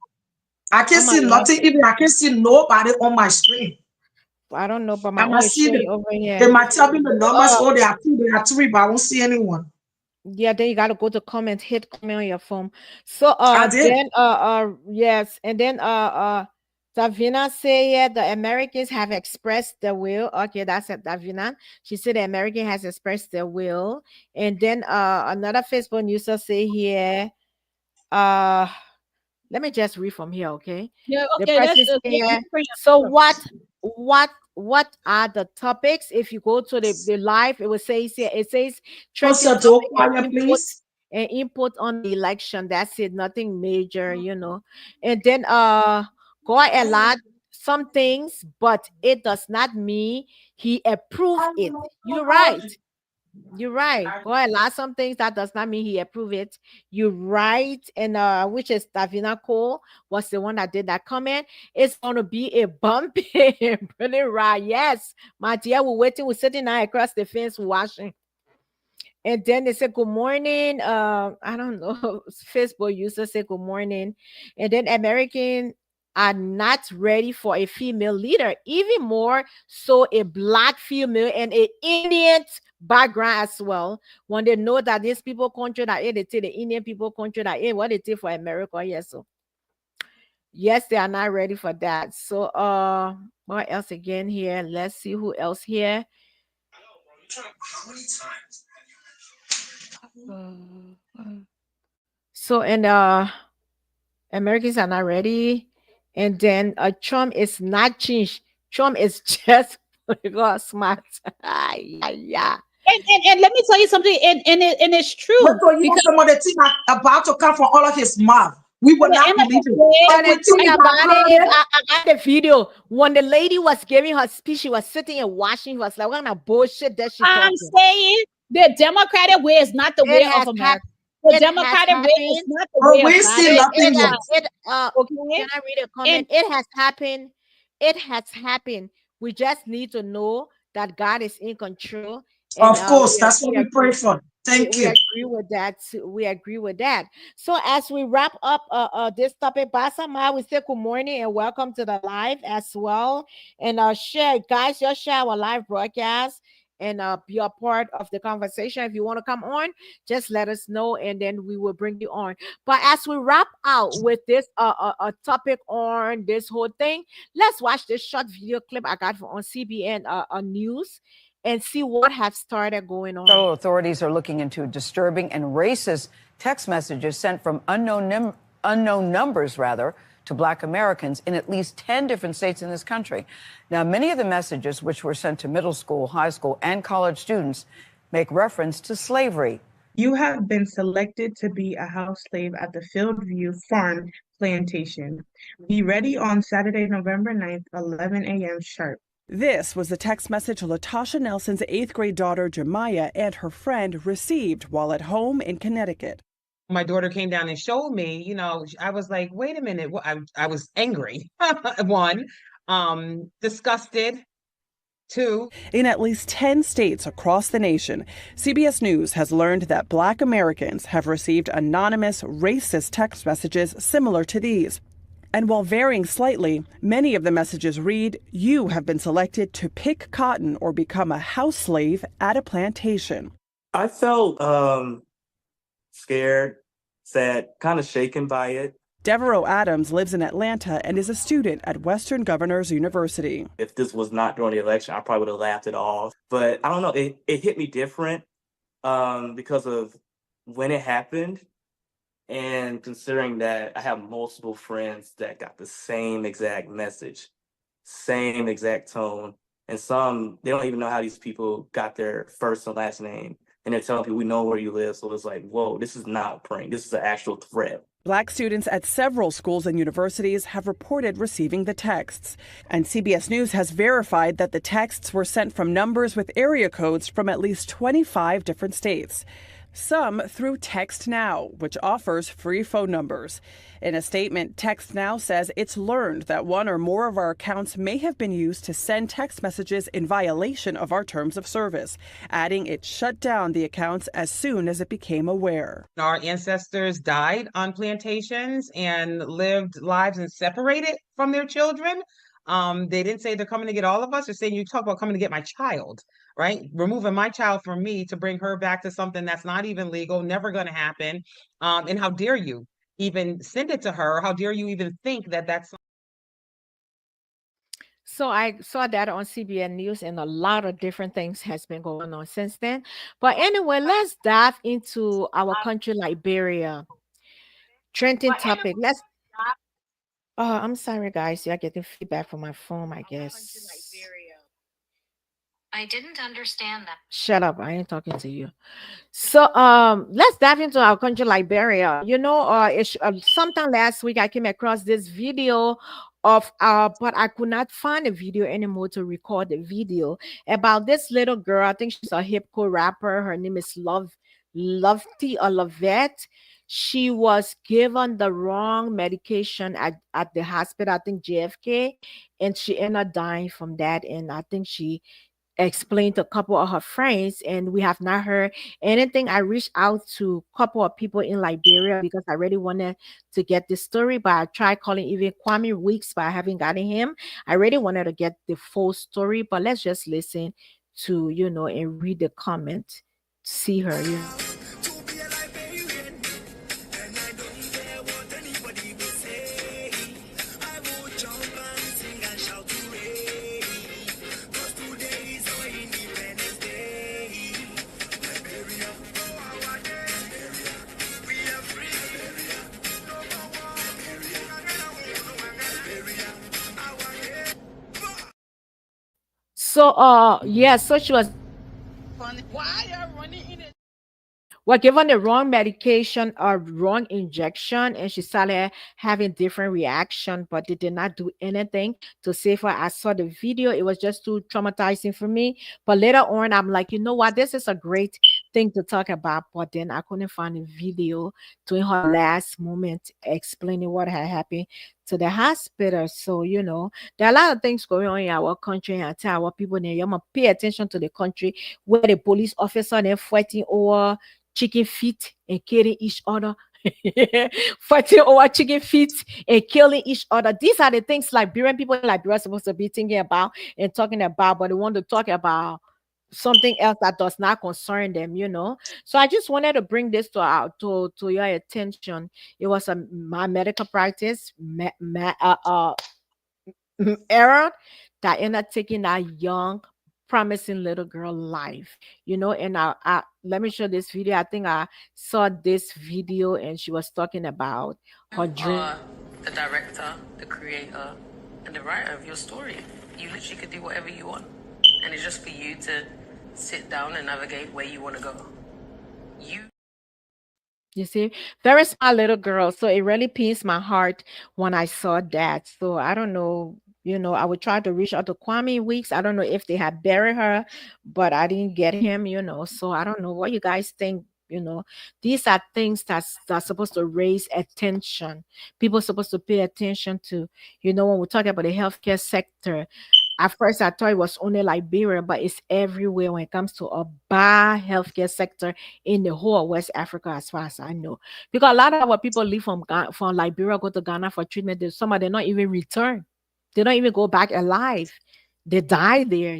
I can't see nothing, even I can't see nobody on my screen. I don't know, but my own is showing over here. They might tell me the numbers, oh, there are 2, there are 3, but I won't see anyone. Yeah, then you gotta go to comment, hit comment on your phone. So then yes, and then Davina say, yeah, the Americans have expressed their will. Okay, that's it, Davina. She said the American has expressed their will. And then another Facebook user say here, let me just read from here, okay? Yeah, okay. So what are the topics? If you go to the live, it will say here, it says input on the election. That's it, nothing major, you know. And then God allowed some things, but it does not mean he approved it. You're right. You're right. God allowed some things, that does not mean he approved it. You're right. And which is Davina Cole was the one that did that comment. It's gonna be a bumpy, really right. Yes, my dear, we're waiting, we're sitting now across the fence watching. And then they said, good morning. I don't know. Facebook user said, good morning. And then American are not ready for a female leader, even more so a black female and an Indian background as well. When they know that these people country that they take the Indian people country that what they take for America, yes. So yes, they are not ready for that. So what else again here? Let's see who else here. So and Americans are not ready. And then Trump is not changed. Trump is just smart. Yeah. And let me tell you something, and it's true. Because some of the things are about to come from all of his mouth. We will not believe it. I got the video when the lady was giving her speech. She was sitting and watching. She was like, "What kind of bullshit that she?" I'm saying the Democratic way is not the way of America. The Democratic way is not the way of America. Can I read a comment? It has happened. It has happened. We just need to know that God is in control. Of course, that's what we pray for. Thank We you. agree with that. We agree with that. So as we wrap up this topic, Basama, we say good morning and welcome to the live as well. And share, guys, just share our live broadcast and be a part of the conversation. If you want to come on, just let us know and then we will bring you on. But as we wrap out with this topic on this whole thing, let's watch this short video clip I got on CBN News and see what has started going on. Federal authorities are looking into disturbing and racist text messages sent from unknown numbers to Black Americans in at least 10 different states in this country. Now, many of the messages, which were sent to middle school, high school, and college students, make reference to slavery. You have been selected to be a house slave at the Fieldview Farm Plantation. Be ready on Saturday, November 9th, 11 a.m. sharp. This was the text message Latasha Nelson's 8th grade daughter, Jemiah, and her friend received while at home in Connecticut. My daughter came down and showed me, I was like, wait a minute. I was angry. One, disgusted. Two. In at least 10 states across the nation, CBS News has learned that Black Americans have received anonymous, racist text messages similar to these. And while varying slightly, many of the messages read, "You have been selected to pick cotton or become a house slave at a plantation." I felt scared, sad, kind of shaken by it. Devereaux Adams lives in Atlanta and is a student at Western Governors University. If this was not during the election, I probably would have laughed it off. But I don't know, it hit me different because of when it happened. And considering that I have multiple friends that got the same exact message, same exact tone, and some, they don't even know how these people got their first and last name. And they're telling people, we know where you live. So it's like, whoa, this is not a prank. This is an actual threat. Black students at several schools and universities have reported receiving the texts. And CBS News has verified that the texts were sent from numbers with area codes from at least 25 different states. Some through Text Now, which offers free phone numbers. In a statement, Text Now says it's learned that one or more of our accounts may have been used to send text messages in violation of our terms of service, adding it shut down the accounts as soon as it became aware. Our ancestors died on plantations and lived lives and separated from their children. They didn't say they're coming to get all of us. They're saying you talk about coming to get my child, right? Removing my child from me to bring her back to something that's not even legal, never going to happen. And how dare you even send it to her? How dare you even think that that's... So I saw that on CBN News, and a lot of different things has been going on since then. But anyway, let's dive into our country, Liberia. Trending topic. Let's... I'm sorry, guys. You're getting feedback from my phone, I guess. I didn't understand that. Shut up. I ain't talking to you. So let's dive into our country, Liberia. Sometime last week, I came across this video of but I could not find a video anymore to record the video about this little girl. I think she's a hip hop rapper. Her name is Lovety or Lovette. She was given the wrong medication at the hospital, I think JFK, and she ended up dying from that. And I think she explained to a couple of her friends, and we have not heard anything. I reached out to a couple of people in Liberia because I really wanted to get this story, but I tried calling even Kwame Weeks, but I haven't gotten him. I really wanted to get the full story, but let's just listen to, and read the comment, see her. So she was given the wrong medication or wrong injection, and she started having different reaction, but they did not do anything to save her. I saw the video. It was just too traumatizing for me. But later on, I'm like, you know what? This is a great thing to talk about, but then I couldn't find a video during her last moment explaining what had happened to the hospital. So, there are a lot of things going on in our country, and I tell our people there, you must pay attention to the country where the police officer they're fighting over chicken feet and killing each other. Fighting over chicken feet and killing each other. These are the things Liberian people in Liberia are supposed to be thinking about and talking about, but they want to talk about something else that does not concern them. So I just wanted to bring this to your attention. It was my medical practice error that ended up taking that young promising little girl life, and I let me show this video. I think I saw this video and she was talking about her dream. The director, the creator, and the writer of your story. You literally could do whatever you want, and it's just for you to sit down and navigate where you want to go. You see, very small little girl. So it really pierced my heart when I saw that. So I don't know, I would try to reach out to Kwame Weeks. I don't know if they had buried her, but I didn't get him, So I don't know what you guys think. These are things that's supposed to raise attention. People are supposed to pay attention to, when we talk about the healthcare sector. At first, I thought it was only Liberia, but it's everywhere when it comes to a bad healthcare sector in the whole West Africa, as far as I know. Because a lot of our people leave from Liberia, go to Ghana for treatment. Some of them not even return. They don't even go back alive. They die there,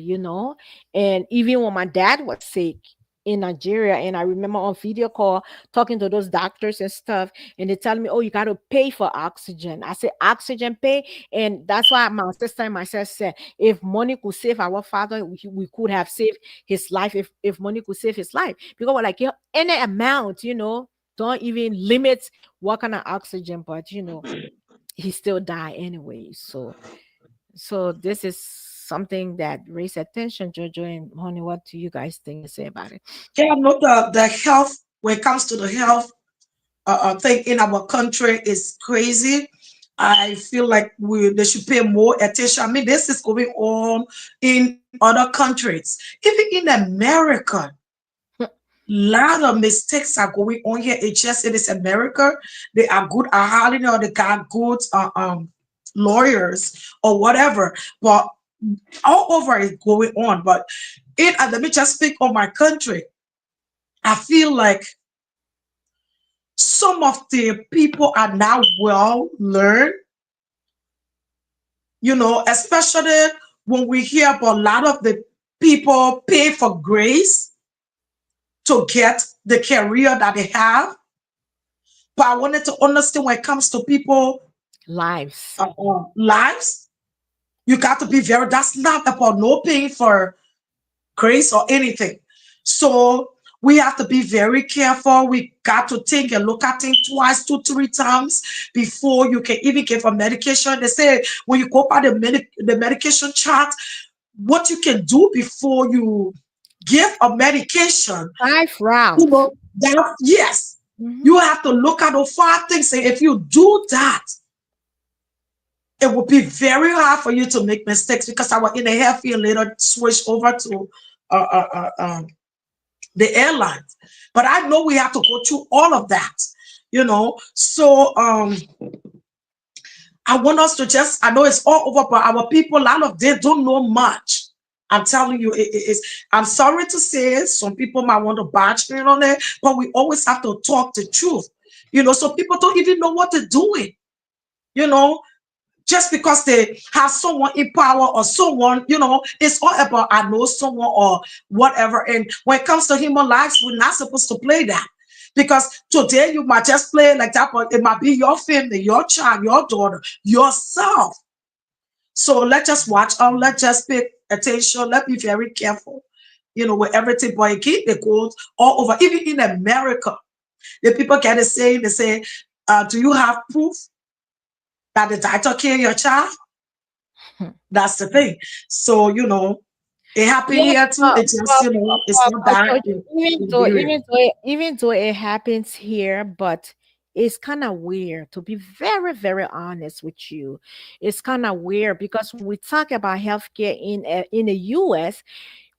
And even when my dad was sick in Nigeria, and I remember on video call talking to those doctors and stuff, and they tell me, oh, you got to pay for oxygen. I said, oxygen pay? And that's why my sister and myself said, if money could save our father, we could have saved his life if money could save his life. Because we're like, any amount, don't even limit what kind of oxygen, but he still died anyway. So this is something that raised attention. Jojo and Honey, what do you guys think to say about it? Yeah, no, the health, when it comes to the health thing in our country is crazy. I feel like they should pay more attention. I mean, this is going on in other countries. Even in America, a lot of mistakes are going on here. It is America. They are good at hiring, or they got good lawyers or whatever. But all over is going on. But let me just speak on my country. I feel like some of the people are now well learned, especially when we hear about a lot of the people pay for grace to get the career that they have. But I wanted to understand when it comes to people lives, you got to be that's not about no paying for grace or anything. So we have to be very careful. We got to take a look at things twice, 2-3 times before you can even give a medication. They say when you go by the medication chart, what you can do before you give a medication. 5 rounds. Yes. You have to look at those 5 things. And if you do that, it will be very hard for you to make mistakes, because I was in a healthy and later switch over to the airlines. But I know we have to go through all of that, So I want us to I know it's all over, but our people, a lot of them don't know much. I'm telling you, I'm sorry to say it. Some people might want to badge me on it, but we always have to talk the truth, so people don't even know what they're doing, just because they have someone in power or someone, it's all about I know someone or whatever. And when it comes to human lives, we're not supposed to play that. Because today you might just play like that, but it might be your family, your child, your daughter, yourself. So let's just watch out. Let's just pay attention. Let's be very careful, with everything. But again, it goes all over. Even in America, the people get a saying, they say, do you have proof that the doctor killed your child? That's the thing. So, it happened here too. It's just, it's not that. Even though it happens here, but it's kind of weird, to be very, very honest with you. It's kind of weird because when we talk about healthcare in the U.S.,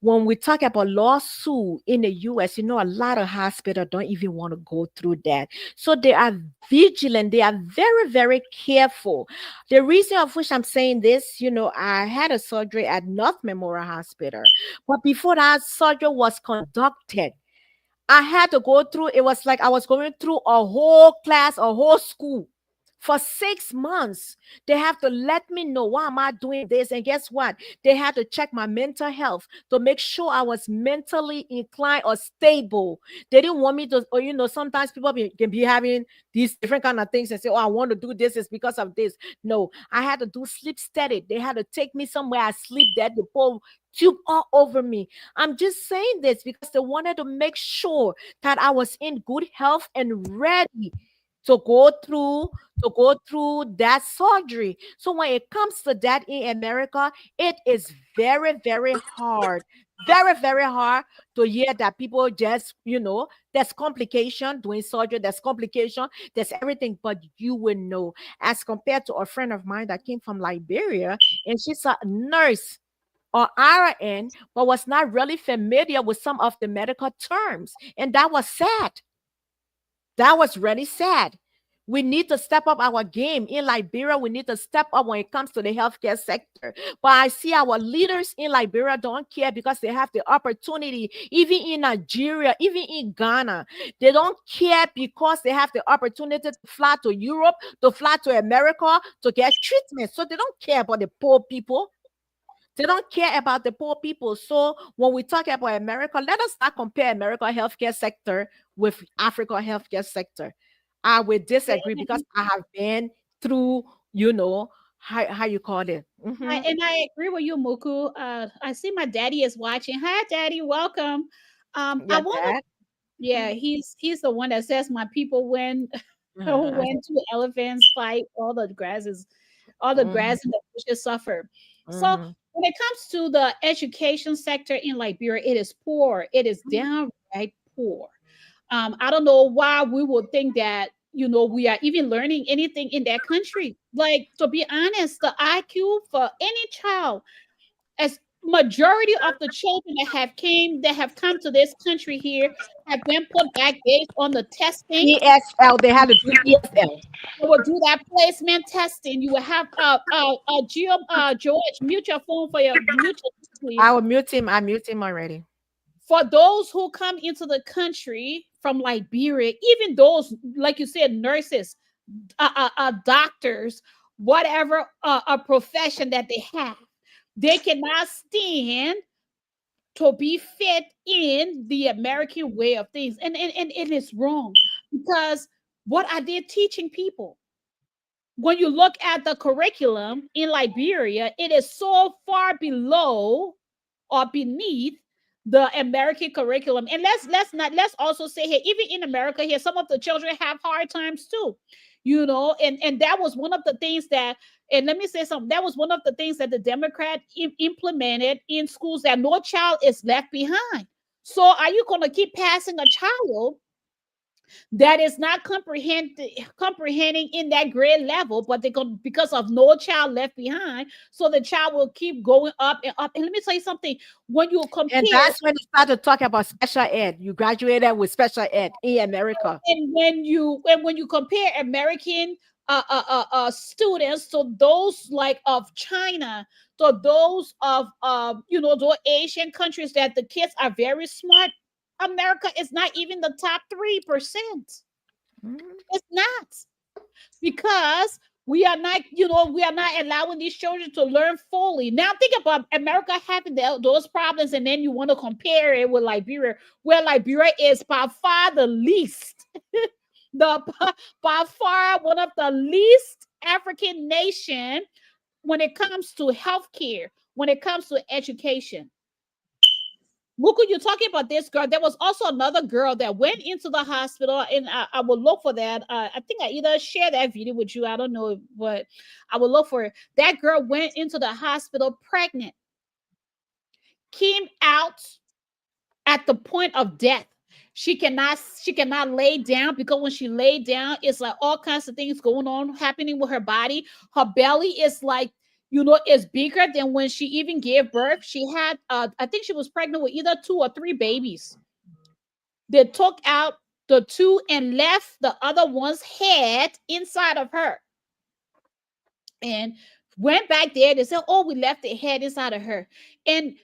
when we talk about lawsuit in the US, a lot of hospitals don't even want to go through that. So they are vigilant. They are very, very careful. The reason of which I'm saying this, I had a surgery at North Memorial Hospital. But before that surgery was conducted, I had to go through, it was like I was going through a whole class, a whole school. For 6 months, they have to let me know why am I doing this. And guess what? They had to check my mental health to make sure I was mentally inclined or stable. They didn't want me to, or sometimes people can be having these different kind of things and say, oh, I want to do this. It's because of this. No, I had to do sleep study. They had to take me somewhere I sleep there. They pull tube all over me. I'm just saying this because they wanted to make sure that I was in good health and ready to go through that surgery. So when it comes to that in America, it is very, very hard. Very, very hard to hear that people just, there's complication doing surgery, there's complication, there's everything, but you will know. As compared to a friend of mine that came from Liberia, and she's a nurse or RN, but was not really familiar with some of the medical terms. And that was sad. That was really sad. We need to step up our game in Liberia. We need to step up when it comes to the healthcare sector. But I see our leaders in Liberia don't care because they have the opportunity, even in Nigeria, even in Ghana. They don't care because they have the opportunity to fly to Europe, to fly to America, to get treatment. So they don't care about the poor people. They don't care about the poor people. So when we talk about America, let us not compare America healthcare sector with Africa healthcare sector. I would disagree because I have been through, how you call it. And I agree with you, Muku. I see my daddy is watching. Hi, Daddy. Welcome. I want to. He's the one that says my people went to elephants fight. All the grass in the bushes suffer. So when it comes to the education sector in Liberia, it is poor. It is downright poor. I don't know why we would think that, we are even learning anything in that country. Like, to be honest, the IQ for any child, as majority of the children that have come to this country here have been put back based on the testing. ESL, they had to do ESL. They will do that placement testing. You will have George, mute your phone for your mute, please. I will mute him. I mute him already. For those who come into the country from Liberia, even those, like you said, nurses, doctors, whatever a profession that they have, they cannot stand to be fit in the American way of things. And it is wrong, because what are they teaching people? When you look at the curriculum in Liberia, it is so far below or beneath the American curriculum. And let's also say here, even in America here, some of the children have hard times too, and that was one of the things that, and let me say something, that was one of the things that the Democrat implemented in schools, that no child is left behind. So are you going to keep passing a child that is not comprehending in that grade level, but they go because of no child left behind? So the child will keep going up and up. And let me tell you something, when you compare, and that's when you start to talk about special ed. You graduated with special ed in America, and when you compare American students to those like of China, to those of those Asian countries that the kids are very smart, America is not even the top 3%. It's not, because we are not allowing these children to learn fully. Now think about America having those problems, and then you want to compare it with Liberia, where Liberia is by far the least, by far one of the least African nation when it comes to healthcare, when it comes to education. Muku, you're talking about this girl. There was also another girl that went into the hospital, and I will look for that. I think I either share that video with you. I don't know, but I will look for it. That girl went into the hospital pregnant, came out at the point of death. She cannot lay down, because when she laid down, it's like all kinds of things going on happening with her body. Her belly is like, is bigger than when she even gave birth. She had, I think she was pregnant with either 2 or 3 babies. They took out the 2 and left the other one's head inside of her. And went back there. They said, oh, we left the head inside of her. And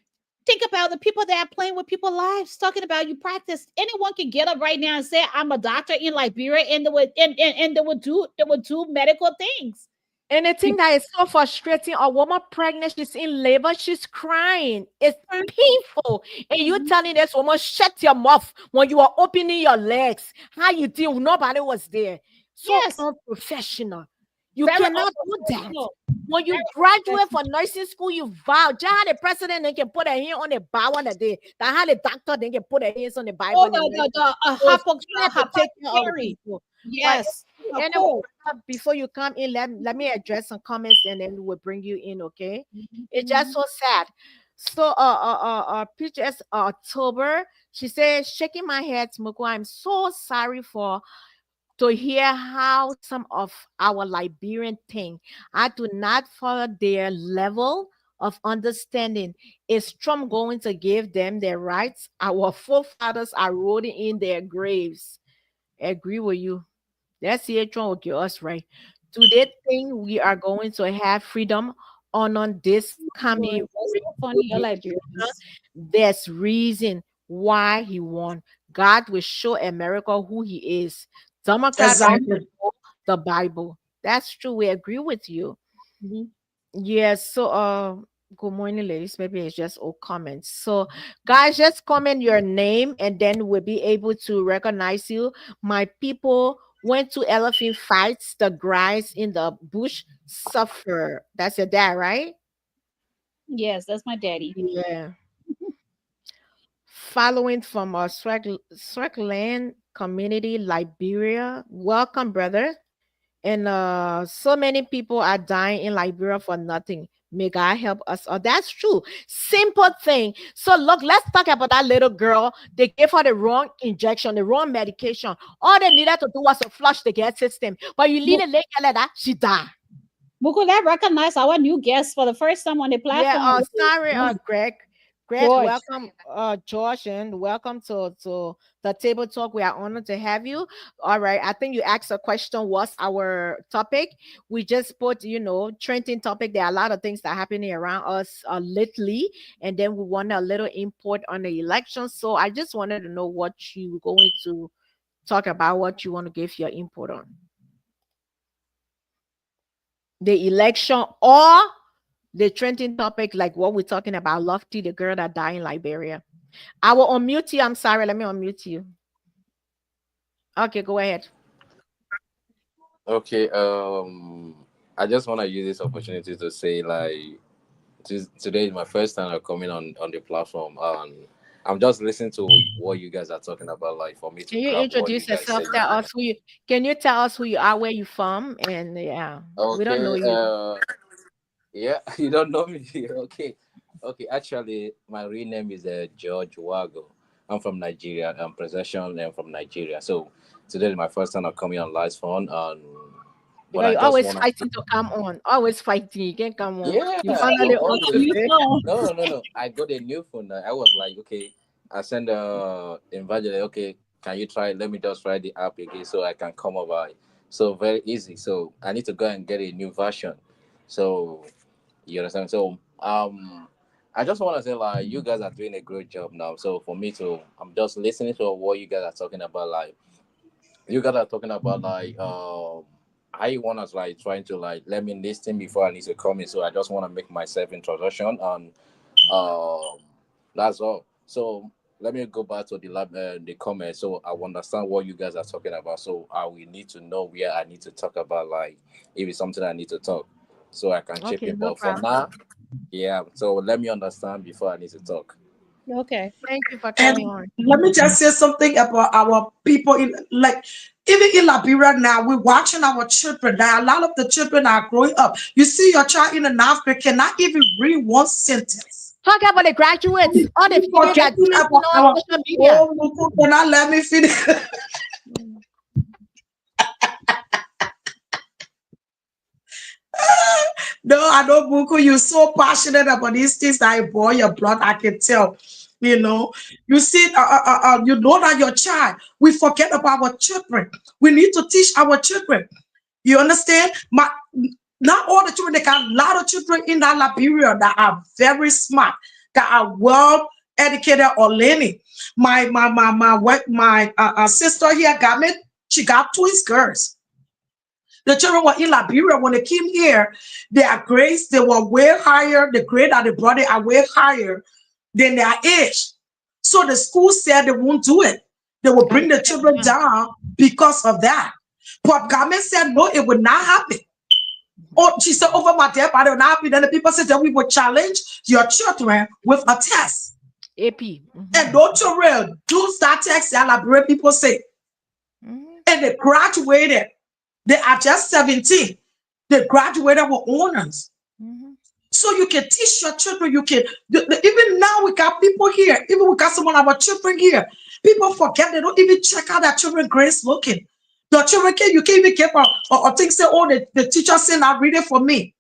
think about the people that are playing with people's lives, talking about you practice. Anyone can get up right now and say, I'm a doctor in Liberia, and they would do medical things. And the thing that is so frustrating, a woman pregnant, she's in labor, she's crying. It's painful. And you telling this woman, shut your mouth when you are opening your legs. How you deal? Nobody was there. So unprofessional. You Very cannot do that. When you graduate from nursing school, you vow. Just how the president they can put a hand on the Bible on the day. That how the doctor they can put their hands on the Bible. Oh, the yes. Anyway, before you come in, let me address some comments and then we'll bring you in, okay? It's just so sad. So Peaches October, she said, shaking my head, Smoko, I'm so sorry to hear how some of our Liberian think. I do not follow their level of understanding. Is Trump going to give them their rights? Our forefathers are rotting in their graves. I agree with you. That's the Trump will give us right. Do they think we are going to have freedom on this coming? There's reason why he won. God will show America who he is. Democrats know the Bible. That's true. We agree with you. Yes. So good morning, ladies. Maybe it's just all comments. So guys, just comment your name and then we'll be able to recognize you. My people went to elephant fights. The guys in the bush suffer. That's your dad, right? Yes, that's my daddy. Yeah. Following from our Swaziland community, Liberia. Welcome, brother. And so many people are dying in Liberia for nothing. May God help us. Oh, that's true. Simple thing. So look, let's talk about that little girl. They gave her the wrong injection, the wrong medication. All they needed to do was to flush the gas system. But you leave it like that, she died. Buku, let's recognize our new guest for the first time on the platform. Yeah, sorry, Greg. Greg, George. welcome, George, and welcome to the table talk. We are honored to have you. All right, I think you asked a question. What's our topic? We just put, trending topic. There are a lot of things that are happening around us lately, and then we want a little input on the election. So I just wanted to know what you were going to talk about, what you want to give your input on the election or the trending topic, like what we're talking about, Lofty, the girl that died in Liberia. I will unmute you. I'm sorry. Let me unmute you. Okay, go ahead. Okay. I just want to use this opportunity to say, like, today is my first time coming on the platform. I'm just listening to what you guys are talking about. Like, for me to. Can you introduce yourself? Can you tell us who you are, where you're from, and yeah, okay, we don't know you. Yeah, you don't know me. Okay. Actually, my real name is George Wago. I'm from Nigeria. I'm possession. I'm from Nigeria. So today is my first time coming on live phone. You're always fighting to come on. Always fighting. You can't come on. Yeah. You finally No. I got a new phone. I was like, okay. I send invite. Okay, can you try? Let me just try the app again so I can come over. So very easy. So I need to go and get a new version. So. You understand? So I just want to say, like, you guys are doing a great job now. So for me I'm just listening to what you guys are talking about. Like, you guys are talking about, like, I want us, like, trying to, like, let me listen before I need to come in. So I just want to make myself introduction, and that's all. So let me go back to the comment. So I understand what you guys are talking about. So I will need to know where I need to talk about, like, if it's something I need to talk. So I can chip in. But for now, yeah. So let me understand before I need to talk. Okay. Thank you for coming on. Let me just say something about our people even in Liberia now. We're watching our children now. A lot of the children are growing up. You see your child in the North cannot even read one sentence. Talk about the graduates. All the people that on social media. Oh, cannot let me finish. No, I know, Buku, you're so passionate about these things that I boil your blood. I can tell. You know, you see, you know that your child. We forget about our children. We need to teach our children. You understand? Not all the children. They got a lot of children in that Liberia that are very smart, that are well educated or learning. My sister here got me. She got twins girls. The children were in Liberia when they came here. Their grades, they were way higher. The grade that they brought are way higher than their age. So the school said they won't do it. They will bring the children down because of that. But government said no, it would not happen. Oh, she said over my dead body will not happen. Then the people said that we will challenge your children with a test. AP. And those children do that test, and Liberian people say. And they graduated. They are just 17. They graduated with honors. So you can teach your children. You can, even now we got people here. Even we got some of our children here. People forget, they don't even check out their children grades looking. The children you can't even keep or think say, oh, the teacher said not read it for me.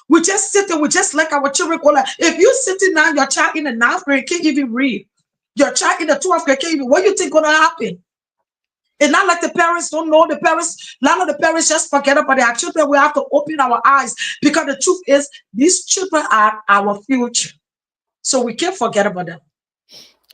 We just sit there, we just like our children go like, if you sitting down, your child in the 9th grade can't even read. Your child in the 12th grade can't even, what do you think gonna happen? It's not like the parents don't know. The parents, a lot of the parents just forget about their children. We have to open our eyes because the truth is these children are our future. So we can't forget about them.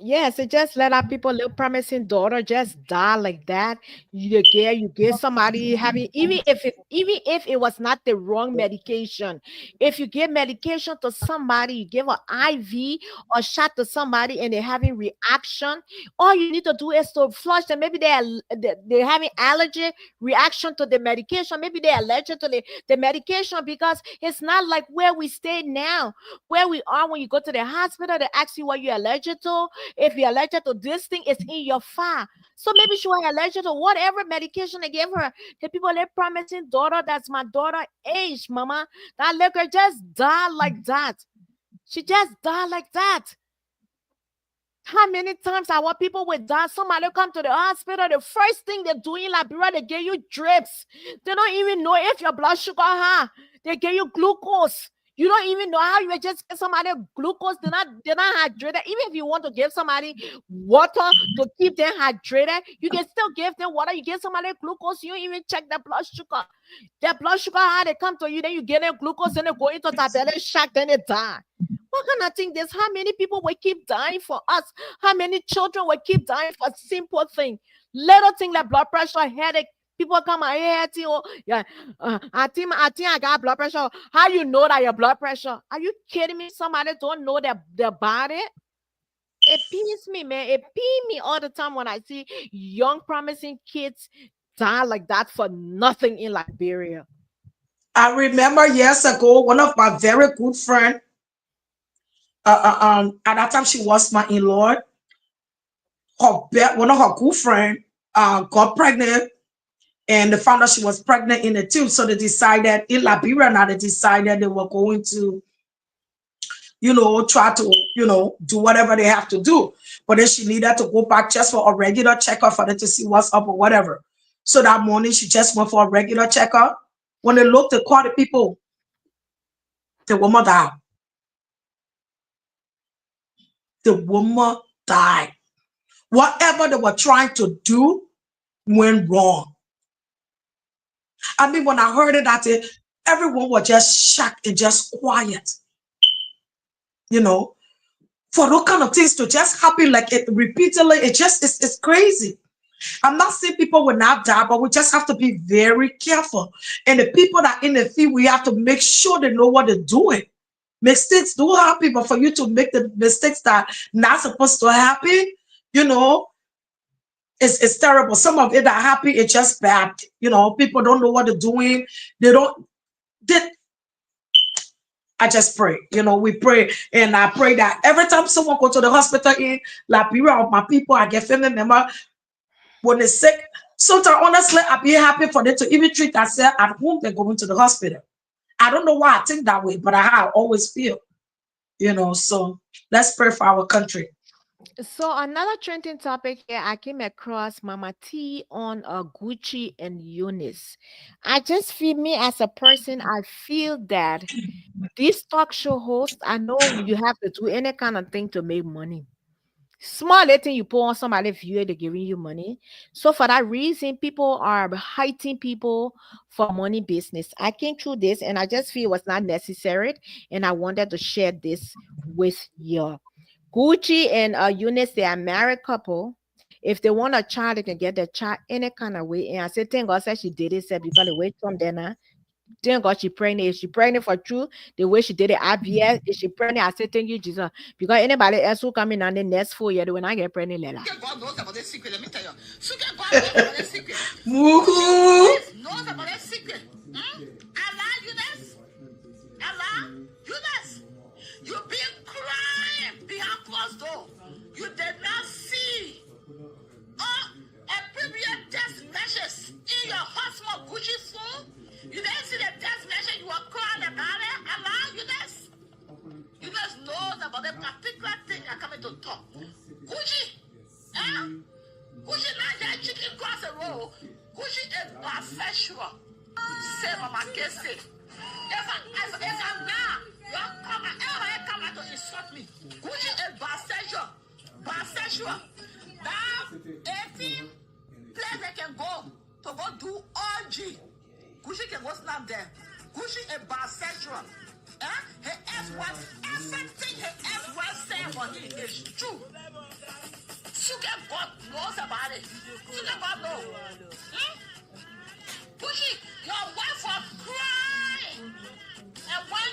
Yes, it just let our people, little promising daughter, just die like that. You get somebody having, even if it was not the wrong medication. If you give medication to somebody, you give an IV or shot to somebody and they're having reaction, all you need to do is to flush them. Maybe they're having allergy reaction to the medication. Maybe they're allergic to the medication, because it's not like where we stay now, where we are when you go to the hospital, they ask you what you're allergic to. If you're allergic to this thing, it's in your file. So maybe she was allergic to whatever medication they gave her. The people, they're promising daughter, that's my daughter age, mama. That little girl just died like that. She just died like that. How many times our people would die? Somebody come to the hospital, the first thing they do in Liberia, they give you drips. They don't even know if your blood sugar high. They give you glucose. You don't even know how you just get somebody glucose. They're not hydrated. Even if you want to give somebody water to keep them hydrated, you can still give them water. You give somebody glucose, you don't even check their blood sugar. Their blood sugar high, they come to you, then you get them glucose, and they go into diabetic shock, then they die. What kind of thing this? How many people will keep dying for us? How many children will keep dying for simple thing? Little thing like blood pressure, headache. People come out here, yeah. I think I got blood pressure. How you know that your blood pressure? Are you kidding me? Somebody don't know their body. It pains me, man. It pains me all the time when I see young, promising kids die like that for nothing in Liberia. I remember years ago, one of my very good friends. At that time, she was my in-law. One of her good friends got pregnant. And they found out she was pregnant in the tube. So they decided, in Liberia now, they decided they were going to, try to, do whatever they have to do. But then she needed to go back just for a regular checkup for them to see what's up or whatever. So that morning, she just went for a regular checkup. When they looked, they called the people. The woman died. The woman died. Whatever they were trying to do went wrong. I mean, when I heard it, everyone was just shocked and just quiet. For those kind of things to just happen like it repeatedly, it's crazy. I'm not saying people will not die, but we just have to be very careful. And the people that are in the field, we have to make sure they know what they're doing. Mistakes do happen, but for you to make the mistakes that are not supposed to happen, it's terrible. Some of it that happen, it's just bad. People don't know what they're doing. I just pray. We pray. And I pray that every time someone go to the hospital in Liberia, of my people, I get family member, when they're sick, sometimes honestly, I be happy for them to even treat themselves at home than going to the hospital. I don't know why I think that way, but I always feel, so let's pray for our country. So another trending topic here, I came across Mama T on Gucci and Eunice. I just feel, me as a person, I feel that these talk show hosts, I know you have to do any kind of thing to make money. Small little thing you put on somebody view, they're giving you money. So for that reason, people are hiring people for money business. I came through this and I just feel it was not necessary, and I wanted to share this with you. Gucci and Eunice, they are a married couple. If they want a child, they can get the child any kind of way. And I said, thank God said she did it, said because the way from there now. Thank God she pregnant. Is she pregnant for true? The way she did it, IVF, is she pregnant? I said, thank you, Jesus. Because anybody else who come in on the next 4 years, they will not get pregnant. Lela. God knows about this secret. Let me tell you. God knows about this secret. Woohoo! Knows about this secret. Allah, Eunice. Allah, Eunice. You've been crying behind closed door. You did not see a previous text message in your husband Gucci phone. You didn't see the text message. You were crying about it. Allah, Eunice. Eunice knows about the particular thing I'm coming to talk. Gucci. Gucci not that chicken cross the road. Gucci is bisexual. Say Mama Casey. If I'm now, you come out to insult me. Gucci is bisexual. Bisexual. Now, 18 place they can go to go do orgy. Gucci can go snap there. Gucci is bisexual. Her ex-wife, everything her ex-wife said for him is true. Sugar God knows about it. Sugar God knows. Gucci, your wife was crying. And when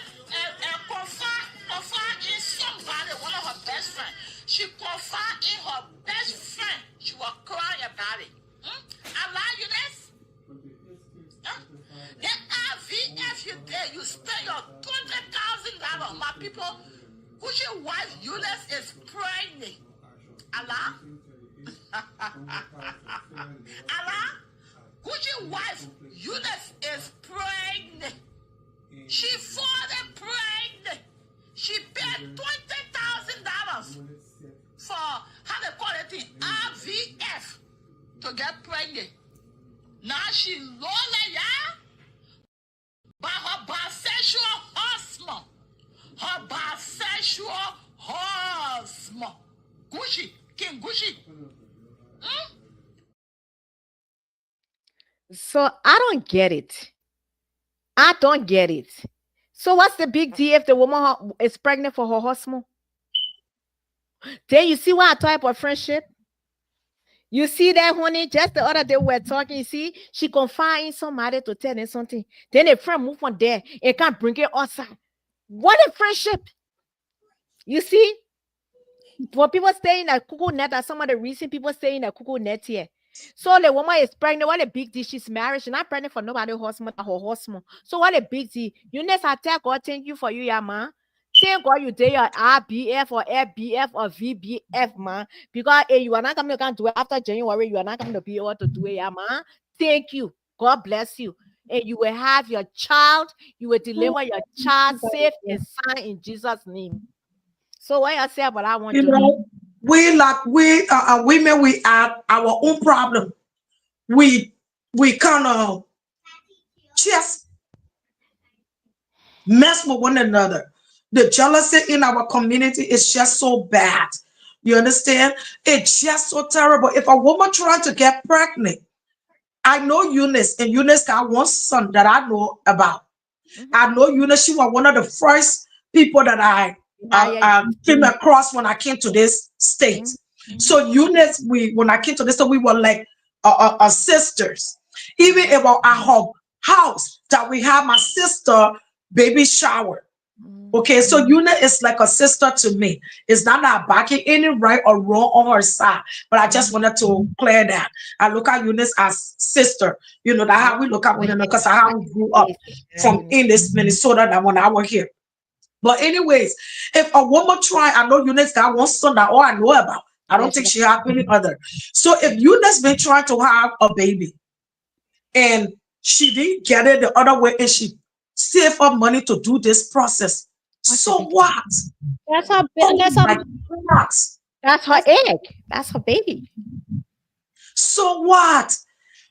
confide in somebody, one of her best friends, she confided in her best friend. She was crying about it. I lie you this. The IVF you did, you spend your $20,000. My people, Gucci wife Eunice is pregnant. Allah? Allah? Gucci wife Eunice is pregnant. She fallen pregnant. She paid $20,000 for how they call it IVF to get pregnant. Now she lonely, yeah? By her bisexual husband. Her bisexual husband. Gucci, King Gucci. So I don't get it. I don't get it. So what's the big deal if the woman is pregnant for her husband? Then you see what type of friendship? You see that, honey? Just the other day we were talking. You see, she confide in somebody to tell them something. Then a friend move from there and can't bring it outside. What a friendship! You see, for people staying at cuckoo net, that's some of the reason people staying at cuckoo net here. So the woman is pregnant. What a big deal! She's married. She's not pregnant for nobody husband, her husband. So what a big deal! Eunice, I tell God, thank you for you, yeah, man. Thank God you did your RBF or FBF or VBF, man. Because you are not coming to do it after January. You are not coming to be able to do it, yeah, man. Thank you. God bless you. And you will have your child. You will deliver your child safe and sound in Jesus' name. So what I say about I want to know, we women, we have our own problem. We kind of just mess with one another. The jealousy in our community is just so bad. You understand? It's just so terrible. If a woman trying to get pregnant, I know Eunice, and Eunice got one son that I know about. I know Eunice, she was one of the first people that I came across when I came to this state. So Eunice, when I came to this state, we were like sisters. Even about our house that we have my sister baby shower. Okay, so Eunice is like a sister to me. It's not that backing any right or wrong on her side, but I just wanted to clear that. I look at Eunice as sister. You know, that's how we look at one another, because I how we grew up from in this Minnesota that when I was here. But anyways, if a woman try, I know Eunice got one son that all I know about. I don't think she have any other. So if Eunice been trying to have a baby and she didn't get it the other way and she saved up money to do this process, so what? That's how That's her egg. That's her baby. So what?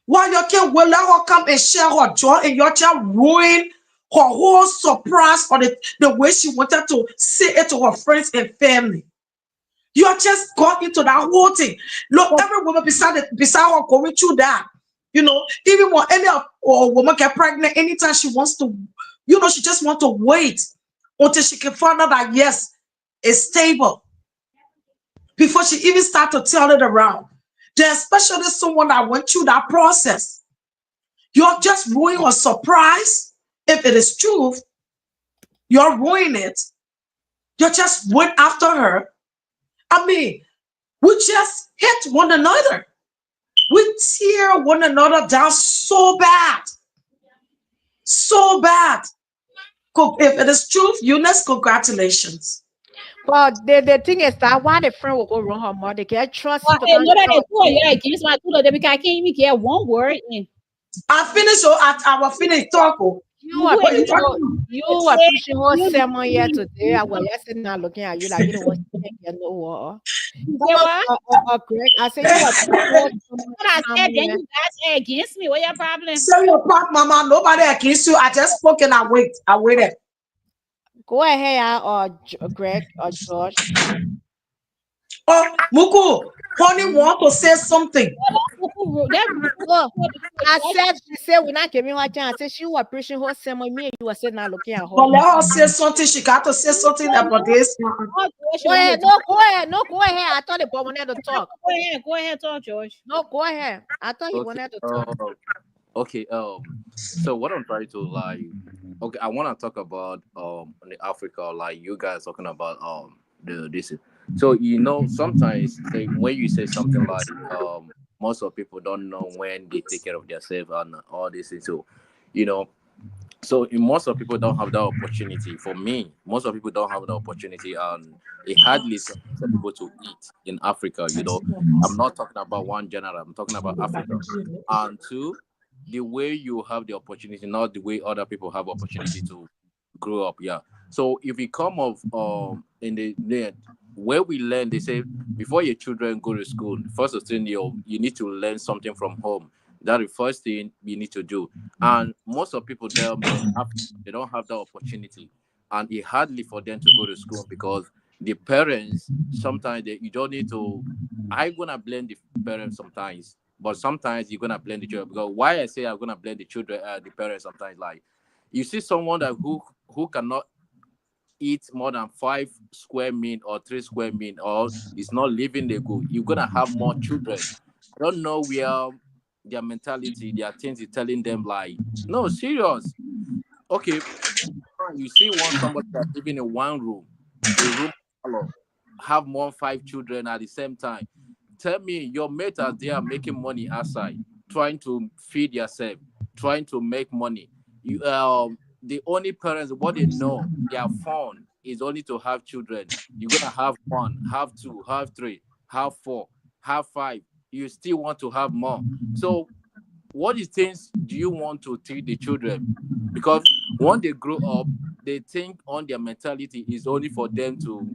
Why you can't let her come and share her joy and your child ruin her whole surprise or the way she wanted to say it to her friends and family? You are just got into that whole thing. Look, every woman beside her going through that. You know, even when any woman get pregnant, anytime she wants to, you know, she just wants to wait until she can find out that yes, it's stable before she even start to tell it around. There's especially someone that went through that process. You're just ruining a surprise. If it is truth, you're ruining it. You just went after her. I mean, we just hit one another. We tear one another down so bad. So bad. If it is truth, Eunice, congratulations. Well, the thing is that why the friend will go wrong her mother, get trust Well, people. hey, no, that is two of you against my two of them because I can't even get one word in. I finished, so I will finish talking. You are pushing her 7 years today. I was yesterday now looking at you like you don't want to get no water. Greg, I said you are what I said, then you guys are against me. What your problem? Say your part, Mama. Nobody against you. I just spoke and I wait. I waited. Go ahead, Greg or George. Oh, Muku, honey want to say something. I said, she said we're not giving her a chance. I said she was pushing her 7 years. You were sitting now looking at her. But let her say something. She got to say something about this. Go ahead. No, go ahead. No, go ahead. I thought the boy wanted to talk. Go ahead, talk, George. No, go ahead. I thought he wanted to talk. Okay. So what I'm trying to like, okay, I want to talk about the Africa, like you guys talking about this. So you know, sometimes when you say something like most of people don't know when they take care of themselves and all this things. So you know, so most of people don't have that opportunity. For me, most of people don't have the opportunity, and it hardly for people to eat in Africa. You know, I'm not talking about one general. I'm talking about Africa. And two, the way you have the opportunity, not the way other people have opportunity to grow up. Yeah. So if we come of in the where we learn, they say before your children go to school, first thing you need to learn something from home. That's the first thing you need to do. And most of people there, they don't have that opportunity, and it's hardly for them to go to school because the parents sometimes you don't need to. I'm gonna blame the parents sometimes, but sometimes you're gonna blame the children. Because why I say I'm gonna blame the children, the parents sometimes, like you see someone that who cannot eat more than 5 square meal or 3 square meal, or is not living the good, you're gonna have more children. I don't know where their mentality, their things is telling them like, no, serious. Okay, you see somebody that's living in one room, a room color, have more than 5 children at the same time. Tell me, your mates are there making money outside, trying to feed yourself, trying to make money. You the only parents, what they know, their fun is only to have children. You're gonna have 1, have 2, have 3, have 4, have 5. You still want to have more. So what things do you want to teach the children? Because when they grow up, they think on their mentality is only for them to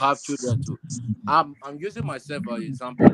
have children too. I'm using myself as an example,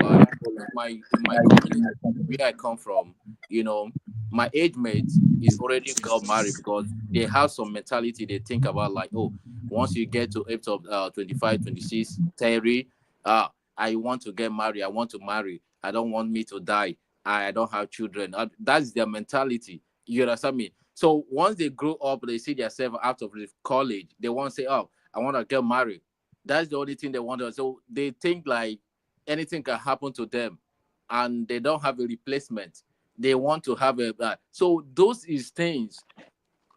like in my community where I come from, you know, my age mates is already got married because they have some mentality. They think about like, oh, once you get to age of 25, 26, 30, I want to get married. I want to marry. I don't want me to die. I don't have children. That's their mentality. You understand me? So once they grow up, they see themselves out of the college. They want to say, oh, I want to get married. That's the only thing they want to. So they think like anything can happen to them, and they don't have a replacement. They want to have a. So those is things.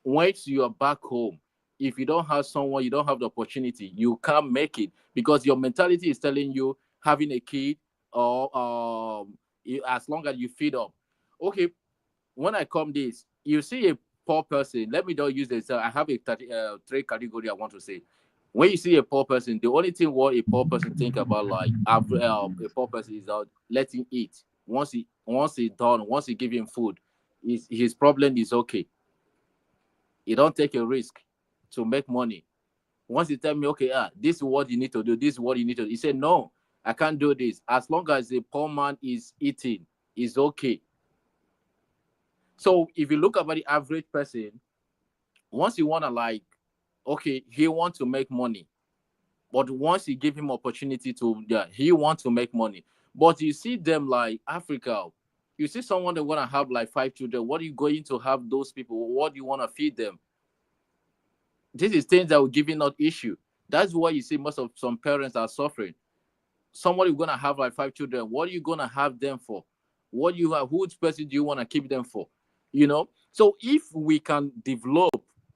Once you are back home, if you don't have someone, you don't have the opportunity. You can't make it because your mentality is telling you having a kid or as long as you feed up. Okay, when I come this, you see a poor person. Let me just use this. I have a 3 category I want to say. When you see a poor person, the only thing what a poor person think about, like a poor person, is let him eat. Once he's done, once you give him food, his problem is okay. You don't take a risk to make money. Once you tell me, okay, this is what you need to do, this is what you need to do. He said, no, I can't do this. As long as the poor man is eating, it's okay. So if you look about the average person, once you want to like, okay, he wants to make money. But once you give him opportunity to, he wants to make money. But you see them like Africa, you see someone that want to have like 5 children. What are you going to have those people? What do you want to feed them? This is things that will give you not issue. That's why you see most of some parents are suffering. Somebody going to have like 5 children. What are you going to have them for? What do you have? Which person do you want to keep them for? You know? So if we can develop,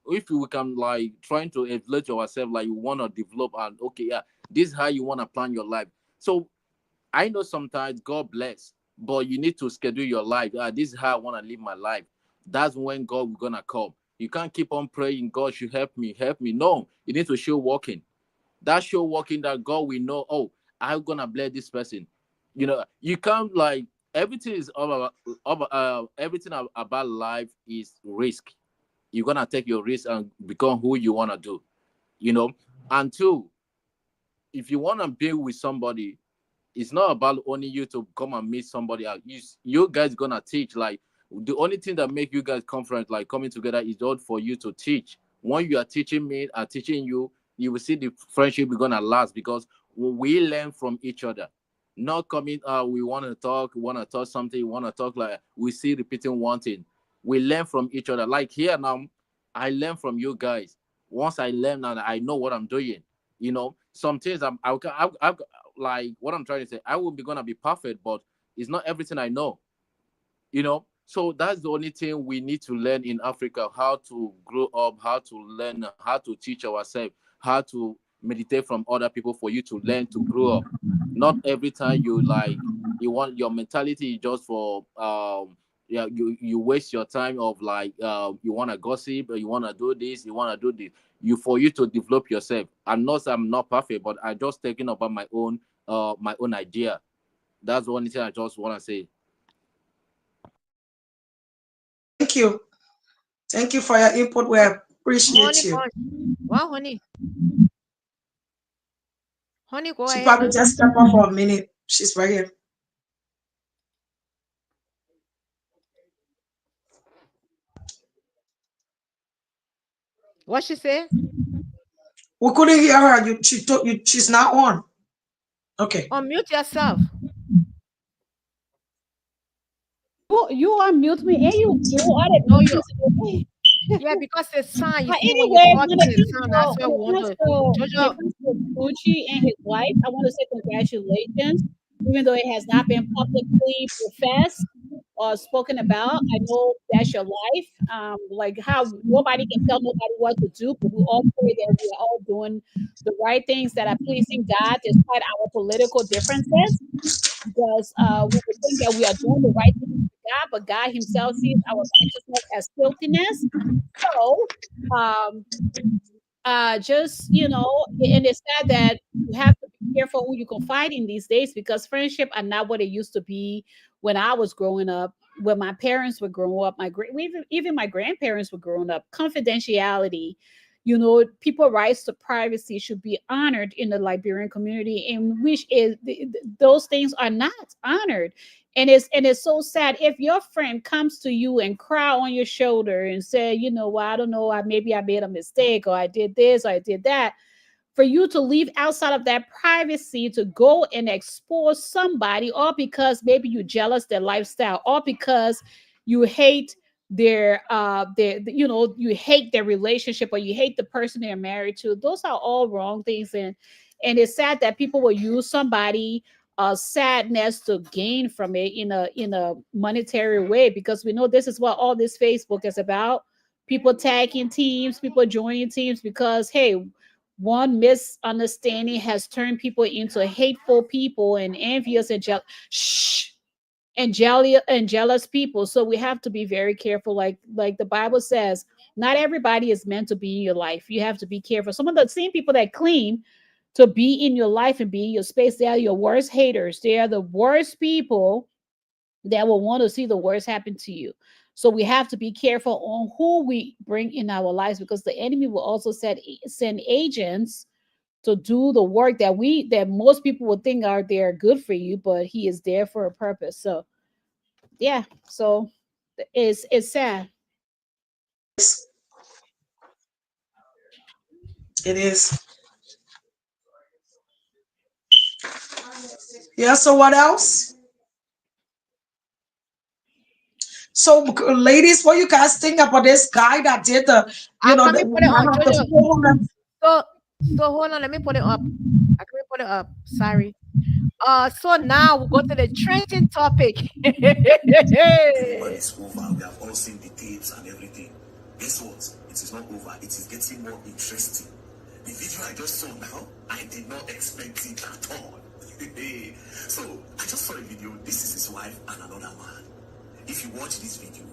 if we can like trying to evaluate ourselves, like you want to develop and okay, this is how you want to plan your life. So I know sometimes God bless, but you need to schedule your life. This is how I want to live my life. That's when God will gonna come. You can't keep on praying, God should help me, help me. No, you need to show walking. That show walking that God will know, oh, I'm gonna bless this person. You know, you can't like everything is everything about life is risk. You're gonna take your risk and become who you wanna do, you know. And two, if you wanna be with somebody, it's not about only you to come and meet somebody else. You guys gonna teach. Like the only thing that make you guys conference like coming together is all for you to teach. When you are teaching me and teaching you, you will see the friendship is gonna last because we learn from each other. Not coming, we want to talk something, we want to talk like we see repeating one thing. We learn from each other. Like here now, I learn from you guys. Once I learn and I know what I'm doing, you know, some things I like what I'm trying to say. I will be gonna be perfect, but it's not everything I know, you know. So that's the only thing we need to learn in Africa: how to grow up, how to learn, how to teach ourselves, how to meditate from other people for you to learn to grow up. Not every time you like you want your mentality just for yeah, you waste your time of like you want to gossip or you want to do this, you want to do this. You for you to develop yourself. I'm not perfect, but I just taking about my own idea. That's the only thing I just want to say. Thank you. Thank you for your input. We appreciate you. What, honey? Honey, go She ahead. probably just stepped off for a minute. She's right here. What she said? We couldn't hear her. She's not on. Okay. Unmute yourself. You unmute me and you are the Yeah, because it's sound. You but see, anyway, when you're talking, it's sound. That's why we want to. Jojo, Gucci and his wife, I want to say congratulations, even though it has not been publicly professed or spoken about. I know that's your life. Like how nobody can tell nobody what to do, but we all pray that we are all doing the right things that are pleasing God despite our political differences. Because we would think that we are doing the right thing for God, but God Himself sees our righteousness as filthiness. So, just and it's sad that you have to be careful who you confide in these days because friendship are not what it used to be when I was growing up. When my parents were growing up, even my grandparents were growing up. Confidentiality, people rights to privacy should be honored in the Liberian community, in which those things are not honored. And it's so sad if your friend comes to you and cry on your shoulder and say, well, I don't know, maybe I made a mistake, or I did this, or I did that. For you to leave outside of that privacy to go and expose somebody, or because maybe you're jealous their lifestyle, or because you hate their you hate their relationship, or you hate the person they're married to. Those are all wrong things, and it's sad that people will use somebody sadness to gain from it in a monetary way, because we know this is what all this Facebook is about. People tagging teams, people joining teams because, hey, one misunderstanding has turned people into hateful people and envious and jealous people. So we have to be very careful. Like the Bible says, not everybody is meant to be in your life. You have to be careful. Some of the same people that claim to be in your life and be in your space, they are your worst haters. They are the worst people that will want to see the worst happen to you. So we have to be careful on who we bring in our lives, because the enemy will also send agents to do the work that most people would think are there good for you, but he is there for a purpose. So yeah, so it's sad. It is. Yeah, so what else? So, ladies, what you guys think about this guy that did the, you know, Let me put it on. the So hold on, let me put it up. I can put it up. Sorry. So now we'll go to the trending topic. One is over. We have all seen the tapes and everything. Guess what? It is not over. It is getting more interesting. The video I just saw now, I did not expect it at all. So I just saw a video. This is his wife and another man. If you watch this video,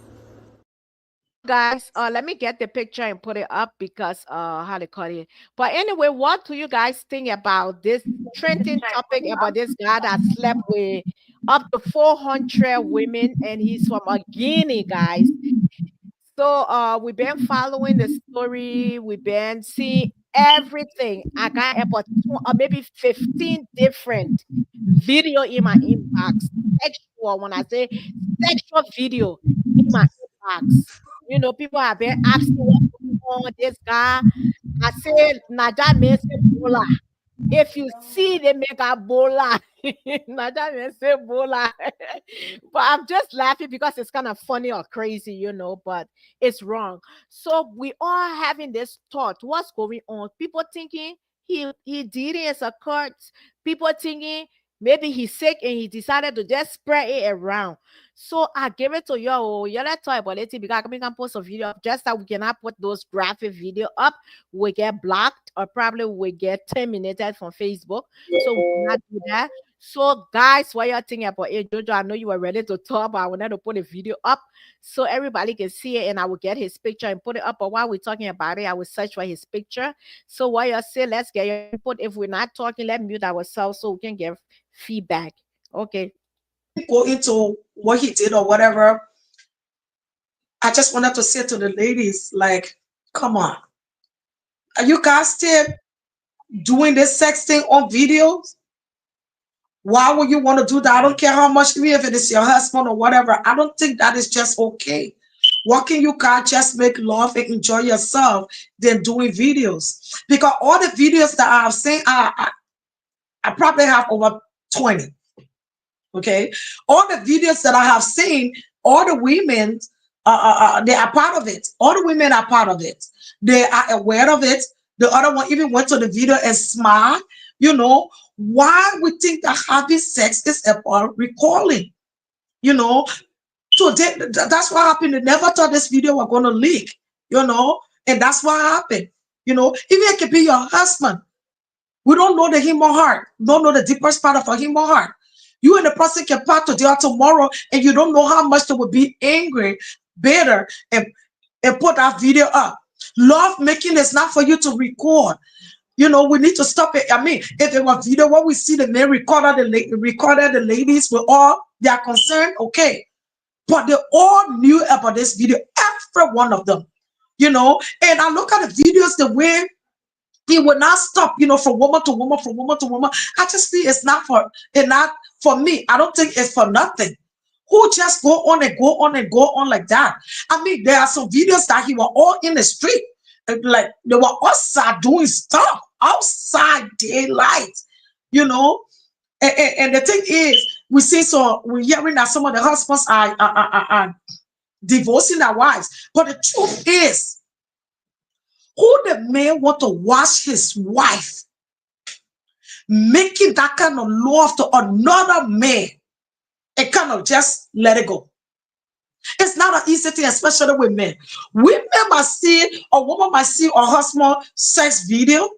guys, let me get the picture and put it up because how they call it. But anyway, what do you guys think about this trending topic about this guy that slept with up to 400 women, and he's from Guinea, guys? So we've been following the story, we've been seeing everything. I got about maybe 15 different video in my inbox. Sexual, when I say sexual video in my inbox. You know, people have been asking what's going on this guy. I said, Naja means Bola. If you see they make a Bola, Naja means Bola. But I'm just laughing because it's kind of funny or crazy, you know, but it's wrong. So we are having this thought, what's going on? People thinking he did it as a cult. People thinking maybe he's sick and he decided to just spread it around. So I give it to you. Let's talk about it because we can post a video just that we cannot put those graphic video up. We get blocked or probably we get terminated from Facebook. So we cannot do that. So guys, what you're thinking about it, Jojo, I know you were ready to talk, but I wanted to put a video up so everybody can see it, and I will get his picture and put it up. But while we're talking about it, I will search for his picture. So what you say, let's get your input. If we're not talking, let's mute ourselves so we can give feedback. Okay. Go into what he did or whatever. I just wanted to say to the ladies, like, come on. Are you guys still doing this sexting on videos? Why would you want to do that? I don't care how much, even if it is your husband or whatever. I don't think that is just okay. Why can you guys just make love and enjoy yourself than doing videos? Because all the videos that I have seen, I probably have over 20. Okay, all the videos that I have seen, all the women, they are part of it. All the women are part of it. They are aware of it. The other one even went to the video and smiled. You know, why we think that having sex is about recalling? You know, so that's what happened. They never thought this video was going to leak. You know, and that's what happened. You know, even it could be your husband. We don't know the human heart. Don't know the deepest part of our human heart. You and the person can part today or tomorrow, and you don't know how much they will be angry, bitter, and put that video up. Love making is not for you to record. You know, we need to stop it. I mean, if it was video, what we see the men recorded the ladies with all their concern, okay. But they all knew about this video, every one of them. You know, and I look at the videos the way he would not stop, you know, from woman to woman, from woman to woman. I just think it's not for me. I don't think it's for nothing. Who just go on and go on and go on like that? I mean, there are some videos that he was all in the street. Like they were outside doing stuff, outside daylight, you know. And the thing is, we're hearing that some of the husbands are divorcing their wives. But the truth is, who the man want to watch his wife making that kind of love to another man and kind of just let it go? It's not an easy thing, especially with men. Women might see, a woman might see her husband sex video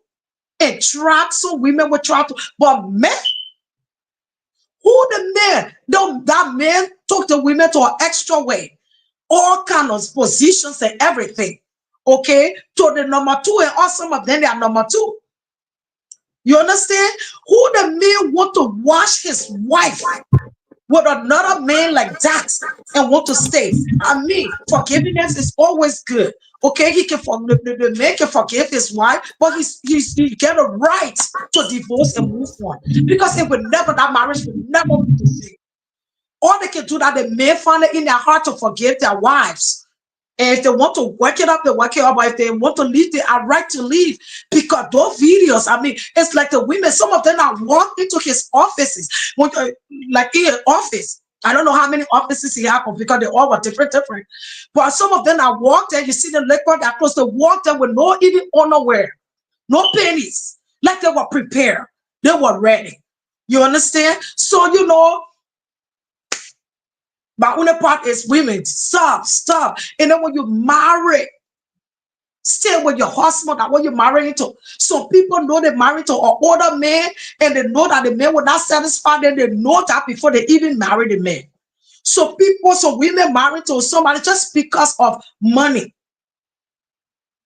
and try to, women will try to, but men, who the man? That man took the women to an extra way, all kind of positions and everything. Okay, to the number two, and all some of them they are number two. You understand? Who the man want to watch his wife with another man like that and want to stay. I mean, forgiveness is always good. Okay, the man can forgive his wife, but he get a right to divorce and move on, because that marriage will never be the same. Or they can do that, the men find it in their heart to forgive their wives. And if they want to work it up, they work it up. But if they want to leave, they are right to leave. Because those videos, I mean, it's like the women, some of them are walked into his offices, like in an office. I don't know how many offices he had, because they all were different. But some of them are walked there. You see the liquor that close, they walked there with no even underwear, no pennies, like they were prepared. They were ready. You understand? So, you know, my only part is women, stop. And then when you marry, stay with your husband that what you're marrying to. Some people know they're married to an older man, and they know that the man will not satisfy them. They know that before they even marry the man. So women married to somebody just because of money.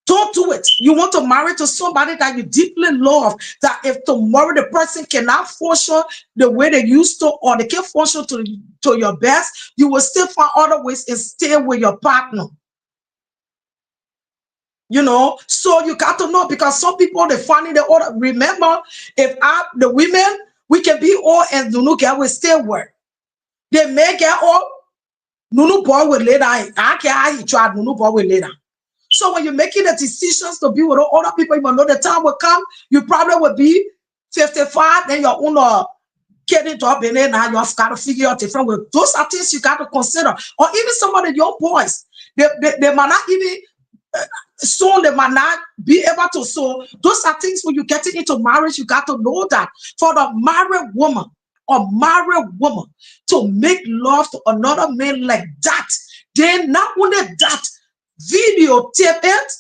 Don't do it. You want to marry to somebody that you deeply love, that if tomorrow the person cannot function the way they used to, or they can't function to your best, you will still find other ways and stay with your partner. You know, so you got to know, because some people, they find in the order. Remember, the women, we can be all and Nunu girl will still work. They may get all, Nunu boy will later. I can't try Nunu boy will later. So when you're making the decisions to be with other people, you know the time will come, you probably will be 55, then your own getting up, and then now you have got to figure out different ways. Those are things you got to consider. Or even some of the young boys, they might not even, soon they might not be able to. So those are things when you're getting into marriage, you got to know that for the married woman or married woman to make love to another man like that, then not only that, videotape it.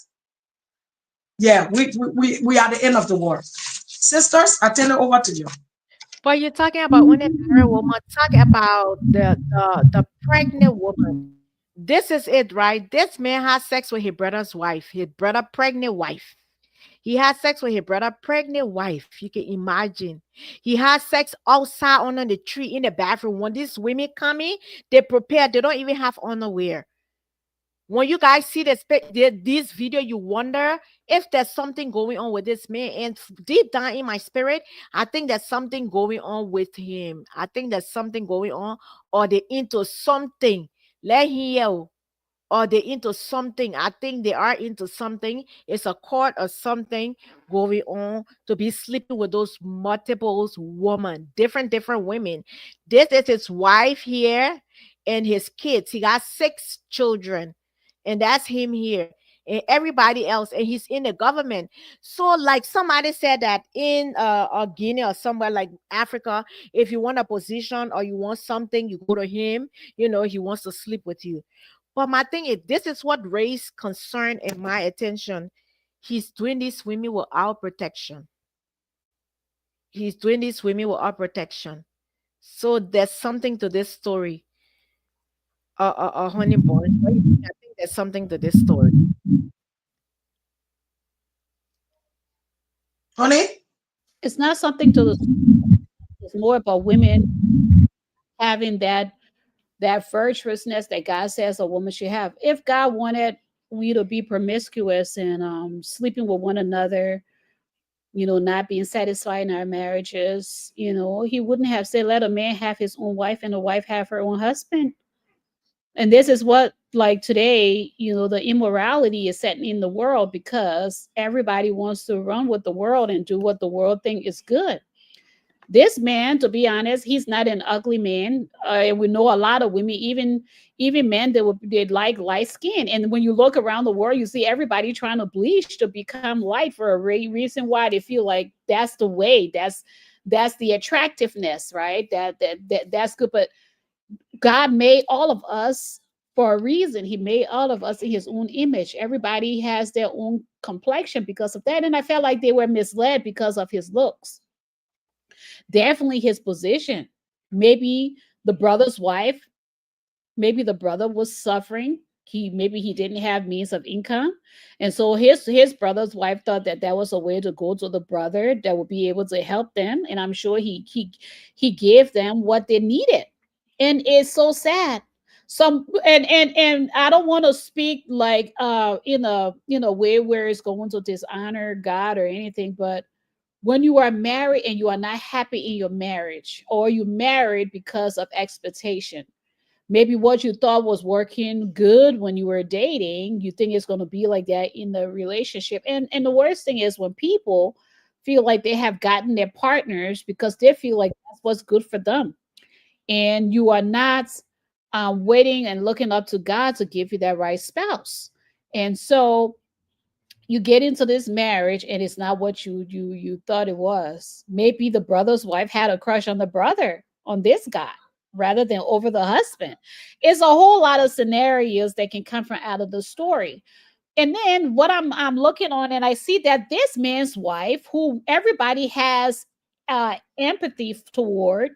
Yeah, we are the end of the world. Sisters, I turn it over to you. But you're talking about when a married woman, talk about the pregnant woman. This is it, right? This man has sex with his brother's wife, his brother pregnant wife. He had sex with his brother pregnant wife. You can imagine. He has sex outside under the tree in the bathroom. When these women come in, they prepare. They don't even have underwear. When you guys see this video, you wonder if there's something going on with this man. And deep down in my spirit, I think there's something going on with him. I think there's something going on, or they into something. Let him yell. Or they into something. I think they are into something. It's a court or something going on to be sleeping with those multiple women, different women. This is his wife here and his kids. He got 6 children. And that's him here, and everybody else, and he's in the government. So like somebody said that in Guinea or somewhere like Africa, if you want a position or you want something, you go to him. You know, he wants to sleep with you. But my thing is, this is what raised concern and my attention. He's doing this women without protection. He's doing this women without protection. So there's something to this story. Honey boy, I think there's something to this story. Honey? It's not something to the, it's more about women having that virtuousness that God says a woman should have. If God wanted we to be promiscuous and sleeping with one another, you know, not being satisfied in our marriages, you know, he wouldn't have said, let a man have his own wife and a wife have her own husband. And this is what, like today, you know, the immorality is setting in the world because everybody wants to run with the world and do what the world think is good. This man, to be honest, he's not an ugly man. And we know a lot of women, even men that like light skin. And when you look around the world, you see everybody trying to bleach to become light for a reason why they feel like that's the way. That's the attractiveness, right? That's good. But God made all of us for a reason. He made all of us in his own image. Everybody has their own complexion because of that. And I felt like they were misled because of his looks. Definitely his position. Maybe the brother's wife, maybe the brother was suffering. Maybe he didn't have means of income. And so his brother's wife thought that was a way to go to the brother that would be able to help them. And I'm sure he gave them what they needed. And it's so sad. Some and I don't want to speak like in a way where it's going to dishonor God or anything, but when you are married and you are not happy in your marriage, or you married because of expectation, maybe what you thought was working good when you were dating, you think it's going to be like that in the relationship. And the worst thing is when people feel like they have gotten their partners because they feel like that's what's good for them, and you are not waiting and looking up to God to give you that right spouse. And so you get into this marriage and it's not what you thought it was. Maybe the brother's wife had a crush on the brother, on this guy, rather than over the husband. It's a whole lot of scenarios that can come from out of the story. And then what I'm looking on, and I see that this man's wife, who everybody has empathy toward,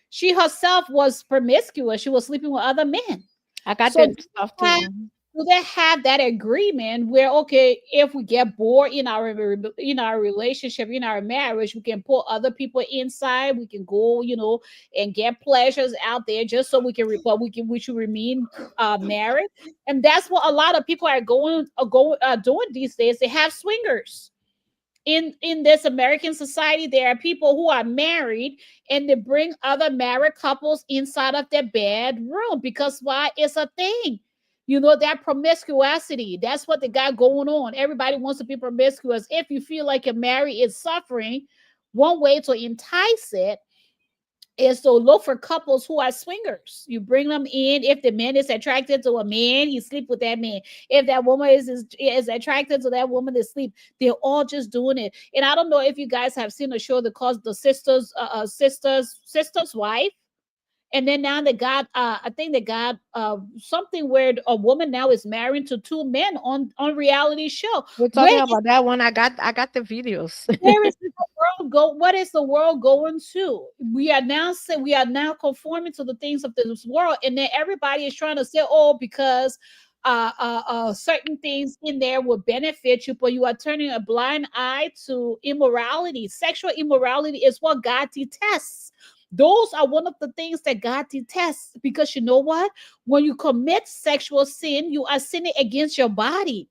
she herself was promiscuous. She was sleeping with other men. I got So that stuff too. do they have that agreement where, okay, if we get bored in our relationship, in our marriage, we can put other people inside, we can go, and get pleasures out there just so we should remain married. And that's what a lot of people are doing these days. They have swingers. In this American society, there are people who are married and they bring other married couples inside of their bedroom because why? It's a thing. That promiscuity, that's what they got going on. Everybody wants to be promiscuous. If you feel like your marriage is suffering, one way to entice it is to look for couples who are swingers. You bring them in. If the man is attracted to a man, you sleep with that man. If that woman is attracted to that woman, they sleep. They're all just doing it. And I don't know if you guys have seen a show that calls The Sister's Wife. And then now they got, I think they got something where a woman now is married to two men on reality show. We're talking about that one. I got the videos. Where is the world go? What is the world going to? We are now conforming to the things of this world, and then everybody is trying to say, oh, because certain things in there will benefit you, but you are turning a blind eye to immorality. Sexual immorality is what God detests. Those are one of the things that God detests, because you know what? When you commit sexual sin, you are sinning against your body.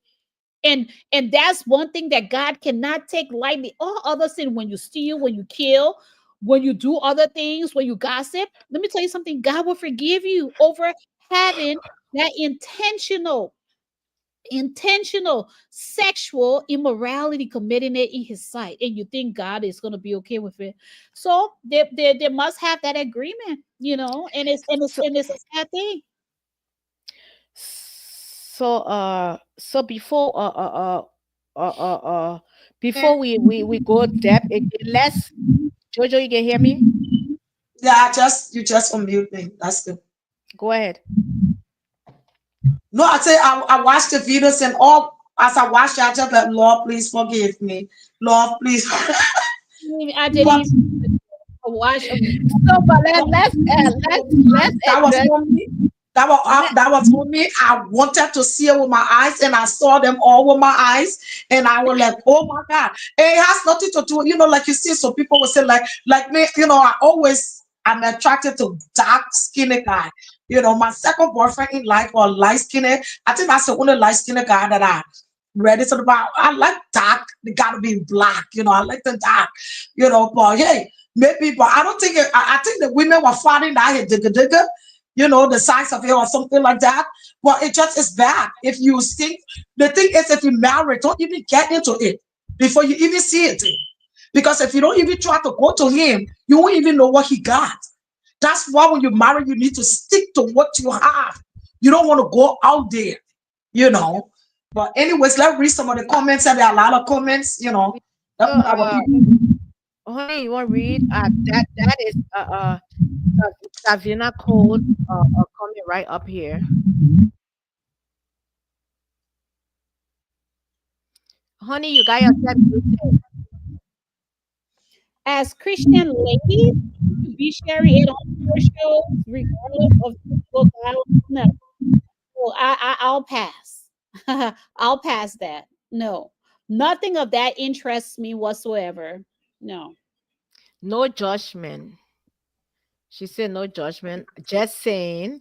And that's one thing that God cannot take lightly. All other sin, when you steal, when you kill, when you do other things, when you gossip, let me tell you something, God will forgive you over having that intentional sexual immorality, committing it in his sight, and you think God is going to be okay with it. So they must have that agreement, and it's a sad thing. So before we go depth, let's, Jojo, you can hear me? Yeah, you just unmute me. That's good. Go ahead. No, I say I watched the videos, and all as I watched it, I just like, Lord, please forgive me. Lord, please. I didn't watch. So, but let's that was for me. I wanted to see it with my eyes, and I saw them all with my eyes, and I was like, oh my God. It has nothing to do, like you see, so people will say like me, I'm attracted to dark skinny guy. My second boyfriend in life was light skinned. I think that's the only light skinned guy that I ready to about. I like dark. They gotta be black. I like the dark. But hey, maybe. But I don't think. I think the women were finding that digger. The size of it or something like that. But it just is bad. If you think, the thing is, if you marry, don't even get into it before you even see it. Because if you don't even try to go to him, you won't even know what he got. That's why when you marry, you need to stick to what you have. You don't want to go out there, But anyways, let's read some of the comments. And there are a lot of comments, Honey, you want to read? That is Savina Code comment right up here. Honey, you got yourself muted. As Christian ladies, to be sharing it on your show, regardless of Facebook, I don't know. Well, I'll pass. I'll pass that. No, nothing of that interests me whatsoever. No judgment. She said no judgment, just saying.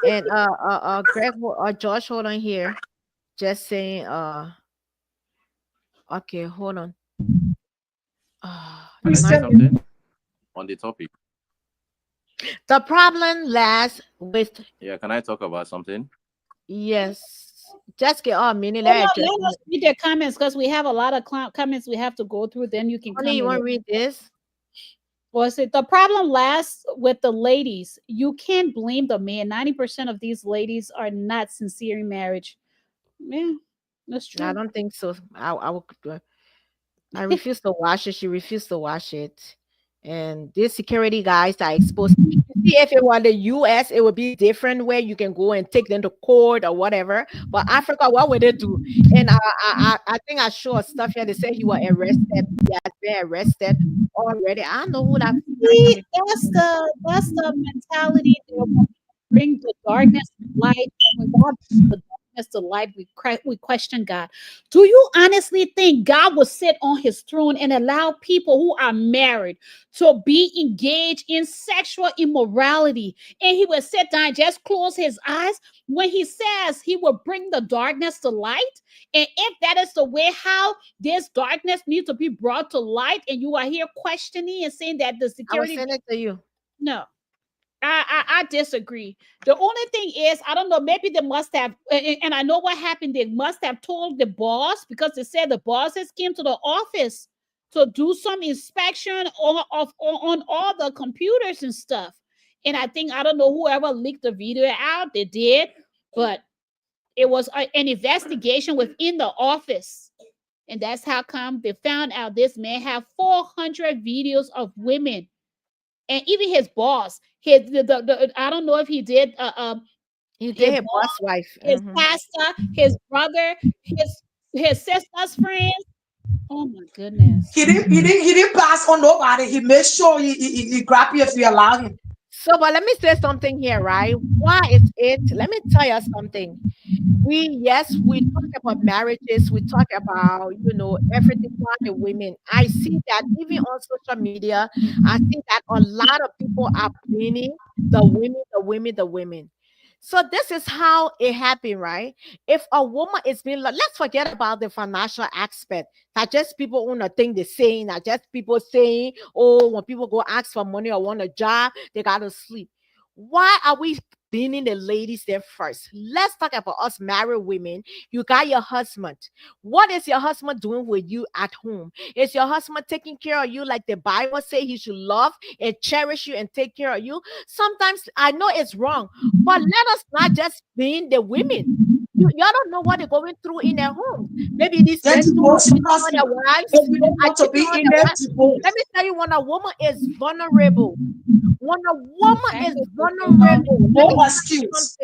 And Greg or Josh, hold on here. Just saying, okay, hold on. Can I say something on the topic? The problem lies with, Yeah, can I talk about something? yes, just get a minute. Let us read their comments because we have a lot of comments we have to go through. Then you can Honey, you want to read this? Was it the problem lasts with the ladies? You can't blame the man. 90% of these ladies are not sincere in marriage. Yeah, that's true. I don't think so. I refuse to wash it. She refused to wash it. And these security guys are exposed. You see, if it were the US, it would be different where you can go and take them to court or whatever. But Africa, what would they do? And I think I saw stuff here. They said he was arrested. He has been arrested already. I don't know who that. See, that's the mentality. They want to bring the darkness to light. And when God brings the darkness to light, we question God. Do you honestly think God will sit on his throne and allow people who are married to be engaged in sexual immorality? And he will sit down and just close his eyes when he says he will bring the darkness to light? And if that is the way how this darkness needs to be brought to light, and you are here questioning and saying that the security, I will send it to you. No, I disagree. The only thing is, I don't know, maybe they must have, and I know what happened. They must have told the boss, because they said the bosses came to the office to do some inspection on all the computers and stuff. And I think, I don't know whoever leaked the video out, they did, but it was an investigation within the office. And that's how come they found out this man had 400 videos of women. And even his boss, I don't know if he did. He did his boss wife, his pastor, his brother, his sister's friends. Oh my goodness! He didn't pass on nobody. He made sure he grab you if you allow him. So, but let me say something here, right? Why is it? Let me tell you something. We talk about marriages. We talk about, everything about the women. I see that even on social media, I see that a lot of people are blaming the women. So this is how it happened, right? If a woman is being, let's forget about the financial aspect. Not just people want to think the same. Not just people saying, oh, when people go ask for money or want a job, they got to sleep. Why are we blaming the ladies there first? Let's talk about us married women. You got your husband. What is your husband doing with you at home? Is your husband taking care of you like the Bible says he should love and cherish you and take care of you? Sometimes I know it's wrong, but let us not just blame the women. Y'all don't know what they're going through in their home. Maybe these men their wives. Let me tell you, when a woman is vulnerable, no excuse.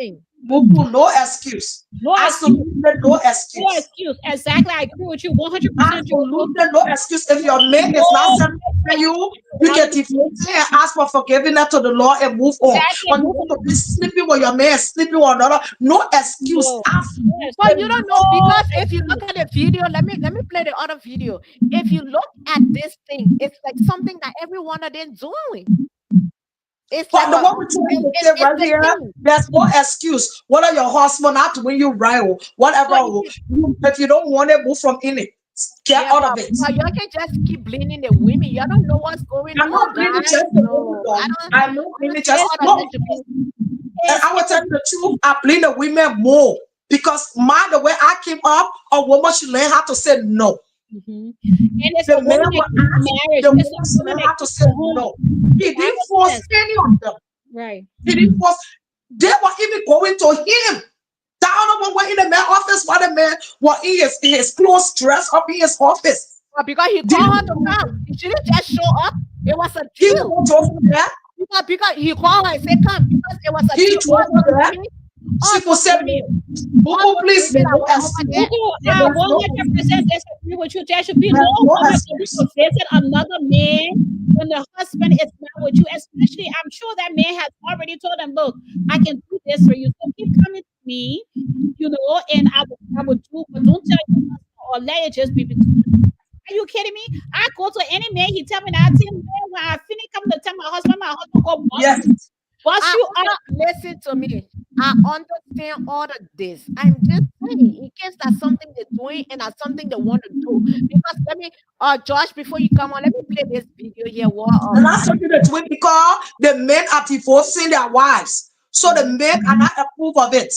No excuse. Absolutely no excuse. No excuse. Exactly. I agree with you 100%. Absolutely no excuse. If your man is not satisfying you, you can divorce and ask for forgiveness to the Lord and move on. But you want to be sleeping with your man, sleeping with another, no excuse. But you don't know, because if you look at the video, let me play the other video. If you look at this thing, it's like something that every one of them doing. It's but the one we trying to say right here, there's no excuse. Whether your husband not doing you right or whatever, if you don't want to move from in it, get out of it. But y'all can just keep blaming the women. Y'all don't know what's going on. I'm not blaming just the women. I'm not blaming just and I will tell you the truth, I blame the women more, because the way I came up, a woman should learn how to say no. And it's the man have to say no. He didn't force any of them. Right. He didn't force. They were even going to him. The other one were in the man's office while the man was in his clothes dressed up in his office. Because he called her to come. He didn't just show up. It was a deal. Because he called her and said, come. Because it was a deal. He told her that. She could say me, Buku, please, no excuse. I 100% disagree with you. There should be no excuse to visit another man when the husband is not with you. Especially, I'm sure that man has already told them, look, I can do this for you. So keep coming to me, and I will do, but don't tell your husband or let it just be between us. Are you kidding me? I go to any man, he tell me that, when I finish coming to tell my husband go Yes. But you are Listen to me. I understand all of this. I'm just saying, in case that's something they're doing and that's something they want to do. Because let me, Josh, before you come on, let me play this video here. And I told you the twin because the men are divorcing their wives. So the men are not approve of it.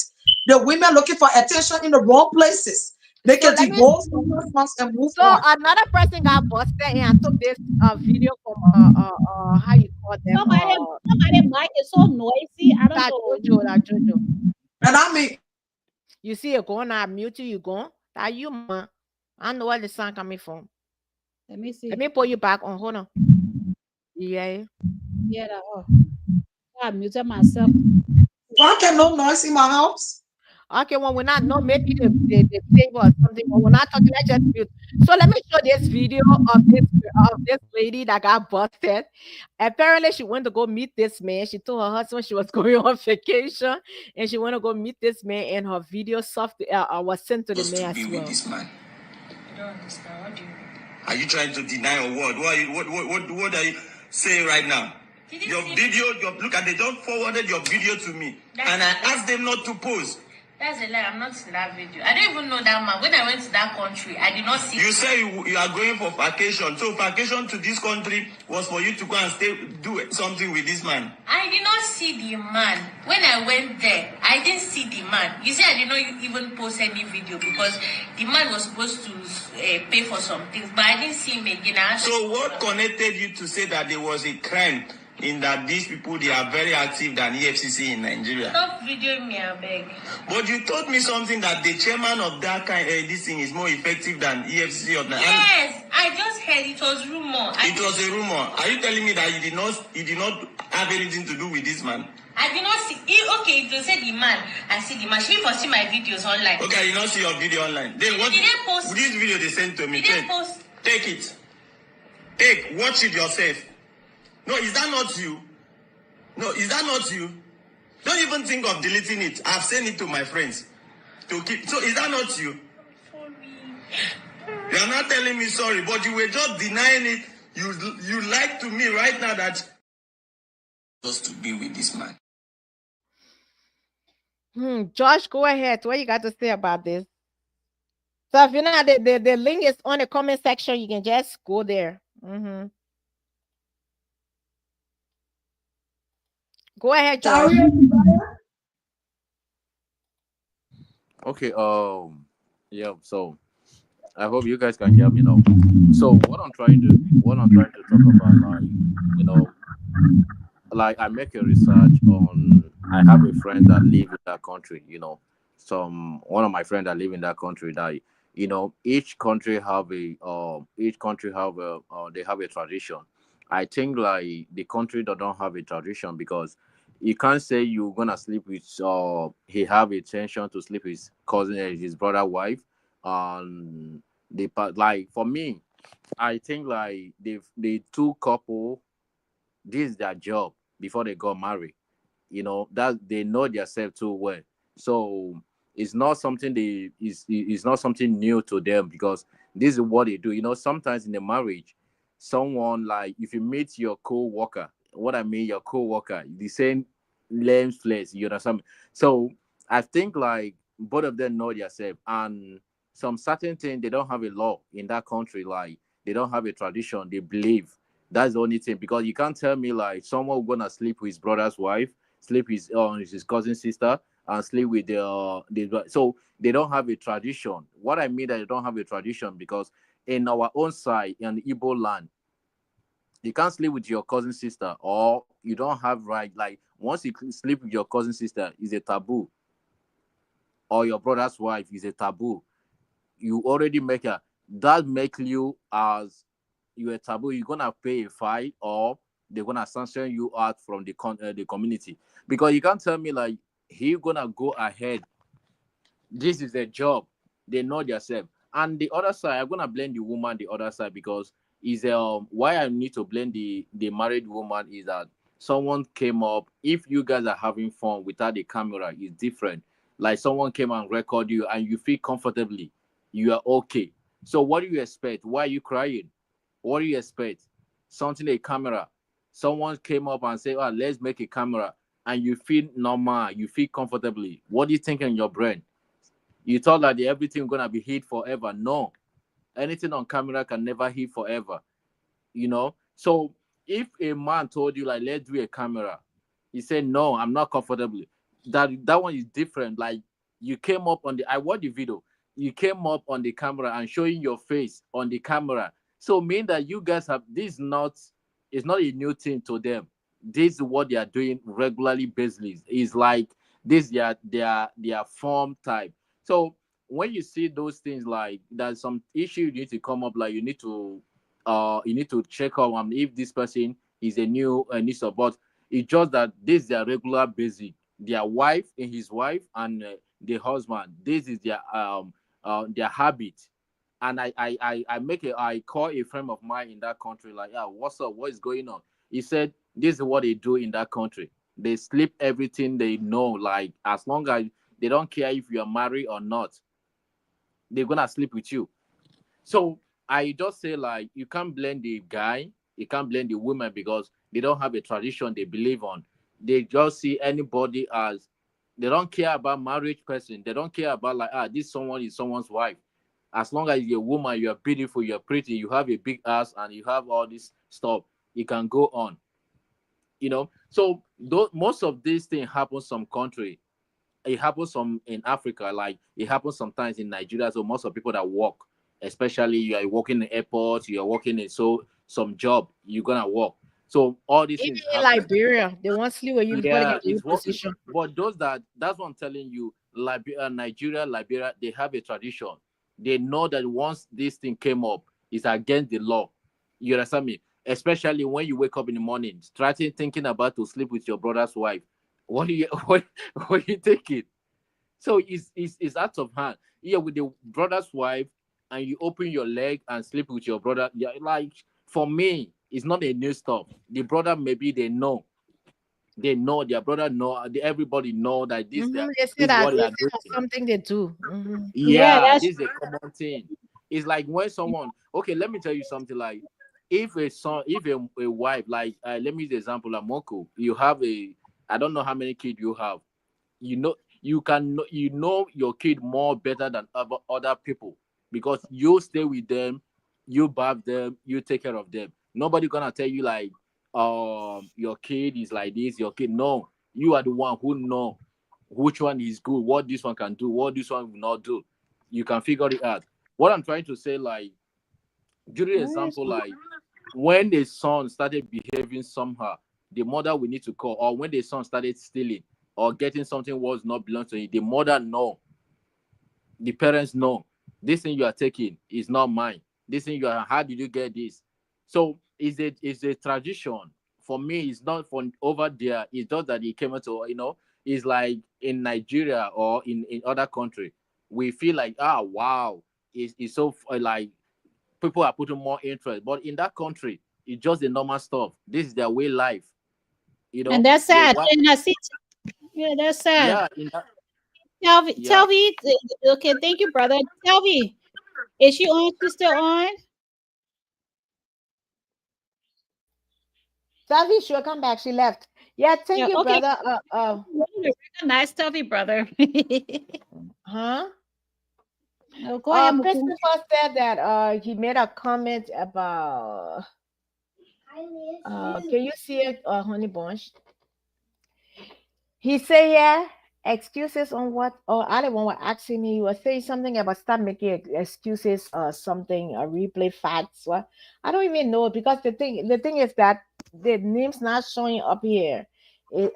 The women looking for attention in the wrong places. They can divorce the husbands and move on. Another person got busted and I took this video from how you call them? Somebody mic is so noisy. I don't know. That Jojo. And I mean, you see it going, I mute you going. That you, man. I know where the sound coming from. Let me see. Let me pull you back on. Hold on. Yeah. Yeah. I muted myself. Why can no noise in my house? Okay, well, we're not, no, maybe the table or something, but we're not talking, let's just mute. So let me show this video of this lady that got busted. Apparently, she went to go meet this man. She told her husband she was going on vacation, and she went to go meet this man, and her video was sent to the man as well. This man. I don't understand. What do you mean? Are you trying to deny or what? What are you saying right now? Your video, look at they just forwarded your video to me, and I asked them not to post. That's a lie. I'm not in that video. I don't even know that man. When I went to that country, I did not see. You say you are going for vacation. So vacation to this country was for you to go and do something with this man. I did not see the man. When I went there, I didn't see the man. You see, I did not even post any video because the man was supposed to pay for some things, but I didn't see him again. So what connected you to say that there was a crime in that these people, they are very active than EFCC in Nigeria? Stop videoing me, I beg. But you told me something that the chairman of that kind, this thing is more effective than EFCC of Nigeria. Yes, I just heard it was rumor. It was a rumor. Are you telling me that you did not have anything to do with this man? I did not see. Okay, if you say the man, I see the man. She for see my videos online. Okay, you not see your video online. Then what? Did they post this video they sent to me? Did they post? Take it. Watch it yourself. No, is that not you? No, is that not you? Don't even think of deleting it. I've sent it to my friends to keep. So is that not you? You are not telling me sorry, but you were just denying it. You lied to me right now that just to be with this man. Josh, go ahead. What you got to say about this? So if you know the link is on the comment section, you can just go there. Go ahead, Josh. Okay, yeah, so I hope you guys can hear me now. So what I'm trying to talk about, like I make a research on, I have a friend that live in that country, one of my friends that live in that country that, each country have they have a tradition. I think like the country that don't have a tradition, because you can't say you're gonna sleep with he have intention to sleep with his cousin and his brother wife. Like for me, I think like the two couple, this is their job before they got married. That they know themselves too well. So it's not something it's not something new to them, because this is what they do. Sometimes in the marriage, someone, like if you meet your co-worker, what I mean, your co-worker, the same lens flesh, you understand? So I think like both of them know themselves, and some certain thing, they don't have a law in that country, like they don't have a tradition, they believe. That's the only thing, because you can't tell me like someone gonna sleep with his brother's wife, sleep with his cousin's sister, and sleep with so they don't have a tradition. What I mean that they don't have a tradition, because in our own side, in the Igbo land, you can't sleep with your cousin's sister, or you don't have right. Like once you sleep with your cousin's sister, is a taboo, or your brother's wife is a taboo. You already make you as you a taboo. You're gonna pay a fine, or they're gonna sanction you out from the community, because you can't tell me like he gonna go ahead. This is their job. They know themselves. And the other side, I'm gonna blame the woman. The other side, because is why I need to blame the married woman is that someone came up. If you guys are having fun without the camera, it's different. Like someone came and record you, and you feel comfortably, you are okay. So what do you expect? Why are you crying? What do you expect? Something a camera. someone came up and said, "Oh, let's make a camera," and you feel normal, you feel comfortably. What do you think in your brain? You thought that everything gonna be hid forever. No, anything on camera can never hid forever. You know. So if a man told you like, let's do a camera, he said, no, I'm not comfortable. That one is different. Like you came up on the, I watched the video. You came up on the camera and showing your face on the camera. So mean that you guys have this it's not a new thing to them. This is what they are doing regularly basically. It's like this their form type. So when you see those things, like there's some issue you need to come up, like you need to check out if this person is a new support. It's just that this is their regular basic. Their wife and his wife and the husband. This is their habit. And I call a friend of mine in that country, like, yeah, what's up? What is going on? He said this is what they do in that country. They sleep everything they know, like as long as they don't care if you are married or not, they're gonna sleep with you. So I just say, like, you can't blame the guy, you can't blame the woman, because they don't have a tradition they believe on. They just see anybody as, they don't care about marriage person. They don't care about like, this someone is someone's wife. As long as you're a woman, you're beautiful, you're pretty, you have a big ass, and you have all this stuff, you can go on. You know, so most of these things happen some country. It happens some in Africa, like it happens sometimes in Nigeria. So most of people that work, especially you are working in airports, you are working in some job, you're gonna work. So all these Even things in happen. Liberia, they want sleep when you before they Yeah, get to your it's working. position. But that's what I'm telling you. Nigeria, Liberia, they have a tradition. They know that once this thing came up, it's against the law. You understand me? Especially when you wake up in the morning, starting thinking about to sleep with your brother's wife. What do you what are you thinking? So it's out of hand. Yeah, with the brother's wife, and you open your leg and sleep with your brother. Yeah, like for me, it's not a new stuff. The brother, maybe they know their brother know. Everybody know that this They this say is that what they are it's doing. something they do. Yeah, Yeah, that's this is a common thing. It's like when someone, okay, let me tell you something. Like if a wife, like let me use the example of Moko. You have I don't know how many kids you have. You know your kid more better than other people, because you stay with them, you bath them, you take care of them. Nobody gonna tell you like your kid is like this, your kid. No, you are the one who know which one is good, what this one can do, what this one will not do. You can figure it out. What I'm trying to say, like during example, like when the son started behaving somehow, the mother will need to call, or when the son started stealing or getting something was not belong to him, the mother know, the parents know, this thing you are taking is not mine. This thing how did you get this? So it's a tradition. For me, it's not from over there. It's just that it came into, it's like in Nigeria or in other country, we feel like, wow, it's so like people are putting more interest. But in that country, it's just the normal stuff. This is their way life. and that's They sad. want, And I see, yeah, that's sad. yeah, in that, Telvi, yeah. Telvi, okay, thank you, brother. Telvi, is she on? She's still on? Salvi, she'll come back. She left. Yeah, thank Yeah, you, okay. brother. Nice, Telvi, brother. Huh? Oh, go ahead, Mukulu. Christopher said that he made a comment about can you see it, Honey Bunch? He said, yeah, excuses on what? Oh, I the one was asking me. You were saying something about stop making excuses or something, replay facts. What? I don't even know, because the thing is that the name's not showing up here.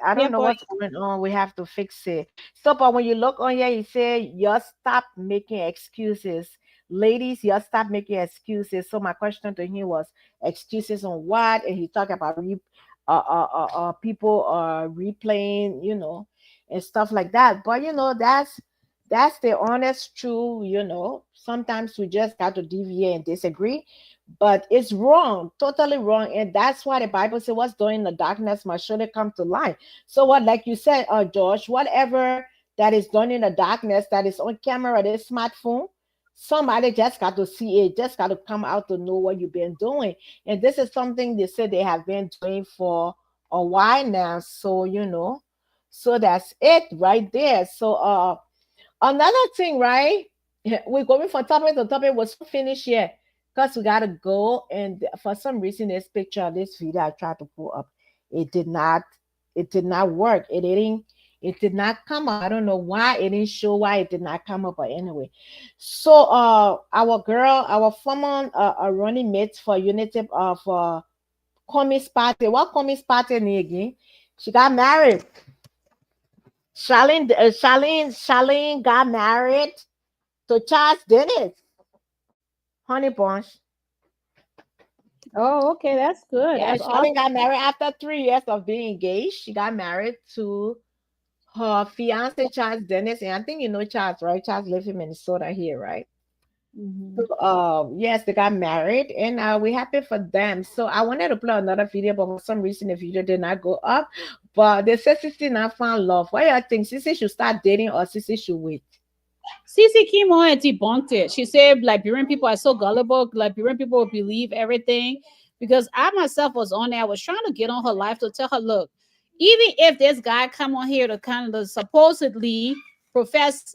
I don't know what's going on. We have to fix it. So, but when you look on here, he said, you stop making excuses. Ladies, you stop making excuses. So my question to him was, excuses on what? And he talked about people replaying, and stuff like that. But that's the honest truth. Sometimes we just got to deviate and disagree, but it's wrong, totally wrong. And that's why the Bible says what's done in the darkness must surely come to light. So what, like you said, George, whatever that is done in the darkness, that is on camera, this smartphone, somebody just got to see it, just got to come out to know what you've been doing. And this is something they said they have been doing for a while now. So, so that's it right there. So another thing, right? We're going from topic to topic. Was finished yet because we gotta go. And for some reason, this picture, this video I tried to pull up, it did not work. It did not come up. I don't know why it didn't show why it did not come up. But anyway, so our former running mates for Unity for Communist Party. What Communist Party again? She got married. Charlene got married to Charles Dennis. Honey Bunch. Oh, okay, that's good. Yeah, That's Charlene awesome. got married after 3 years of being engaged. She got married to her fiance Charles Dennis, and I think you know Charles, right? Charles lives in Minnesota here, right? Mhm. So, yes, they got married, and we're happy for them. So I wanted to play another video, but for some reason the video did not go up. But they said Sissy not found love. What do you think? Sissy should start dating or Sissy should wait? Cece came on and debunked it. She said Liberian people are so gullible. Liberian people believe everything. Because I myself was on there. I was trying to get on her life to tell her, look, even if this guy come on here to kind of supposedly profess,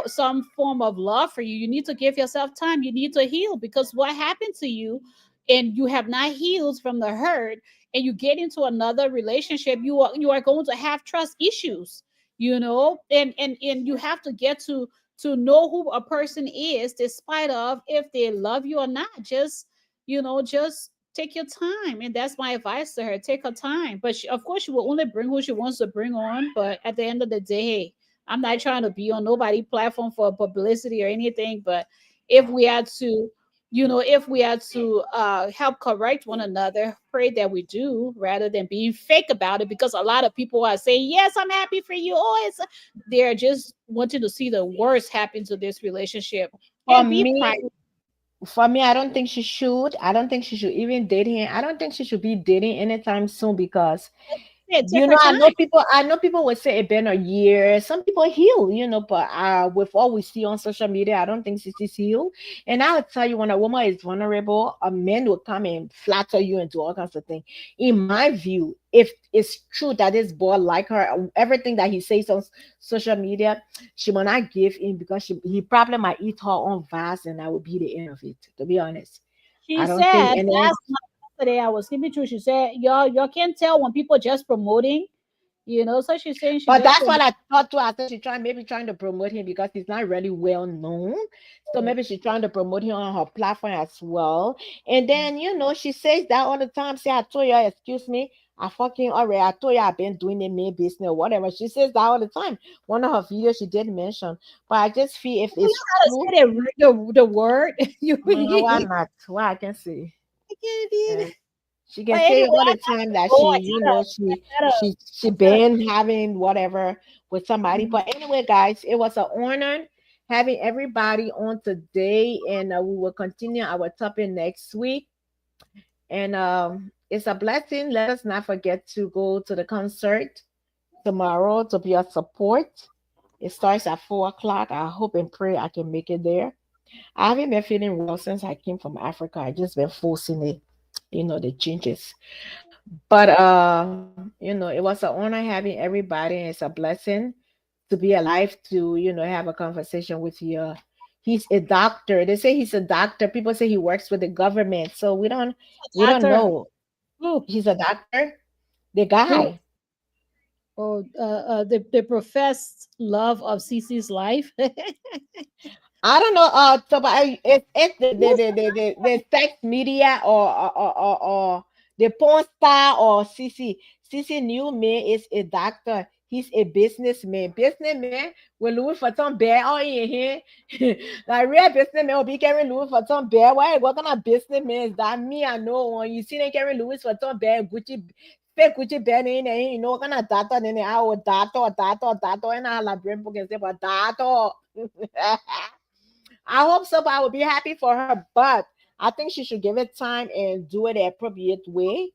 some form of love for you, you need to give yourself time. You need to heal, because what happened to you and you have not healed from the hurt, and you get into another relationship, you are going to have trust issues, and you have to get to know who a person is, despite of if they love you or not. Just take your time, and that's my advice to her. Take her time, but of course she will only bring who she wants to bring on. But at the end of the day, hey, I'm not trying to be on nobody's platform for publicity or anything. But if we had to help correct one another, pray that we do, rather than being fake about it. Because a lot of people are saying, yes, I'm happy for you, they're just wanting to see the worst happen to this relationship. And be private. For me, I don't think she should. I don't think she should even date him. I don't think she should be dating anytime soon, because I know people would say it been a year. Some people heal, but with all we see on social media, I don't think Sissy's healed. And I would tell you, when a woman is vulnerable, a man will come and flatter you and do all kinds of things. In my view, if it's true that this boy like her, everything that he says on social media, she will not give in, because he probably might eat her own vase, and that would be the end of it, to be honest. She said last night, yesterday, I was sleeping through. She said, y'all can't tell when people just promoting, So she's saying, but that's what I thought too. I said she's trying to promote him because he's not really well known. So maybe she's trying to promote him on her platform as well. And then she says that all the time. Say, I told you, excuse me, I told you I've been doing the main business or whatever. She says that all the time. One of her videos she did mention. But I just feel if it's true, the word, why not? Why I can see. She can But say anyway, all the time that she been having whatever with somebody. But anyway, guys, it was an honor having everybody on today, and we will continue our topic next week. And it's a blessing. Let us not forget to go to the concert tomorrow to be a support. It starts at 4:00. I hope and pray I can make it there. I haven't been feeling well since I came from Africa. I just been forcing it, the changes. But it was an honor having everybody, and it's a blessing to be alive to have a conversation with you. He's a doctor. They say he's a doctor. People say he works with the government, so we don't know. He's a doctor. The guy. The professed love of Cece's life. I don't know. So but it's the sex media or the porn star or Cece. Cece new man is a doctor. He's a businessman. Businessman will Louis Vuitton bear all in here. Like real businessman will be carrying Louis Vuitton bear. What kind of businessman is that? Me, I know. When you see them carrying Louis Vuitton bear, Gucci, fake Gucci bear in there, what kind of data then they are data, and I have brain book and say about data. I hope so, but I would be happy for her. But I think she should give it time and do it the appropriate way.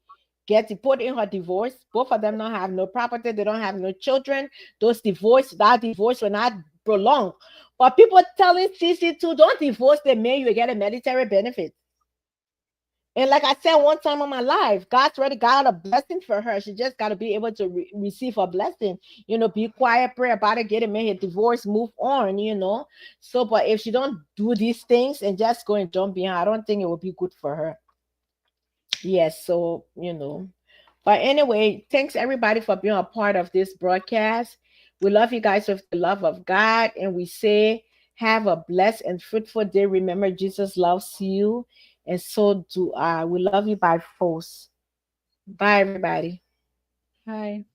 Get to put in her divorce. Both of them don't have no property. They don't have no children. That divorce will not prolong. But people telling CC too, don't divorce the man, you will get a military benefit. And like I said one time in my life, God's already got a blessing for her. She just got to be able to receive a blessing. You know, be quiet, pray about it, get a man, divorce, move on, you know. So, but if she don't do these things and just go and jump behind, I don't think it will be good for her. Yes, so, you know. But anyway, thanks everybody for being a part of this broadcast. We love you guys with the love of God. And we say, have a blessed and fruitful day. Remember, Jesus loves you. And so do I. We love you by force. Bye, everybody. Hi.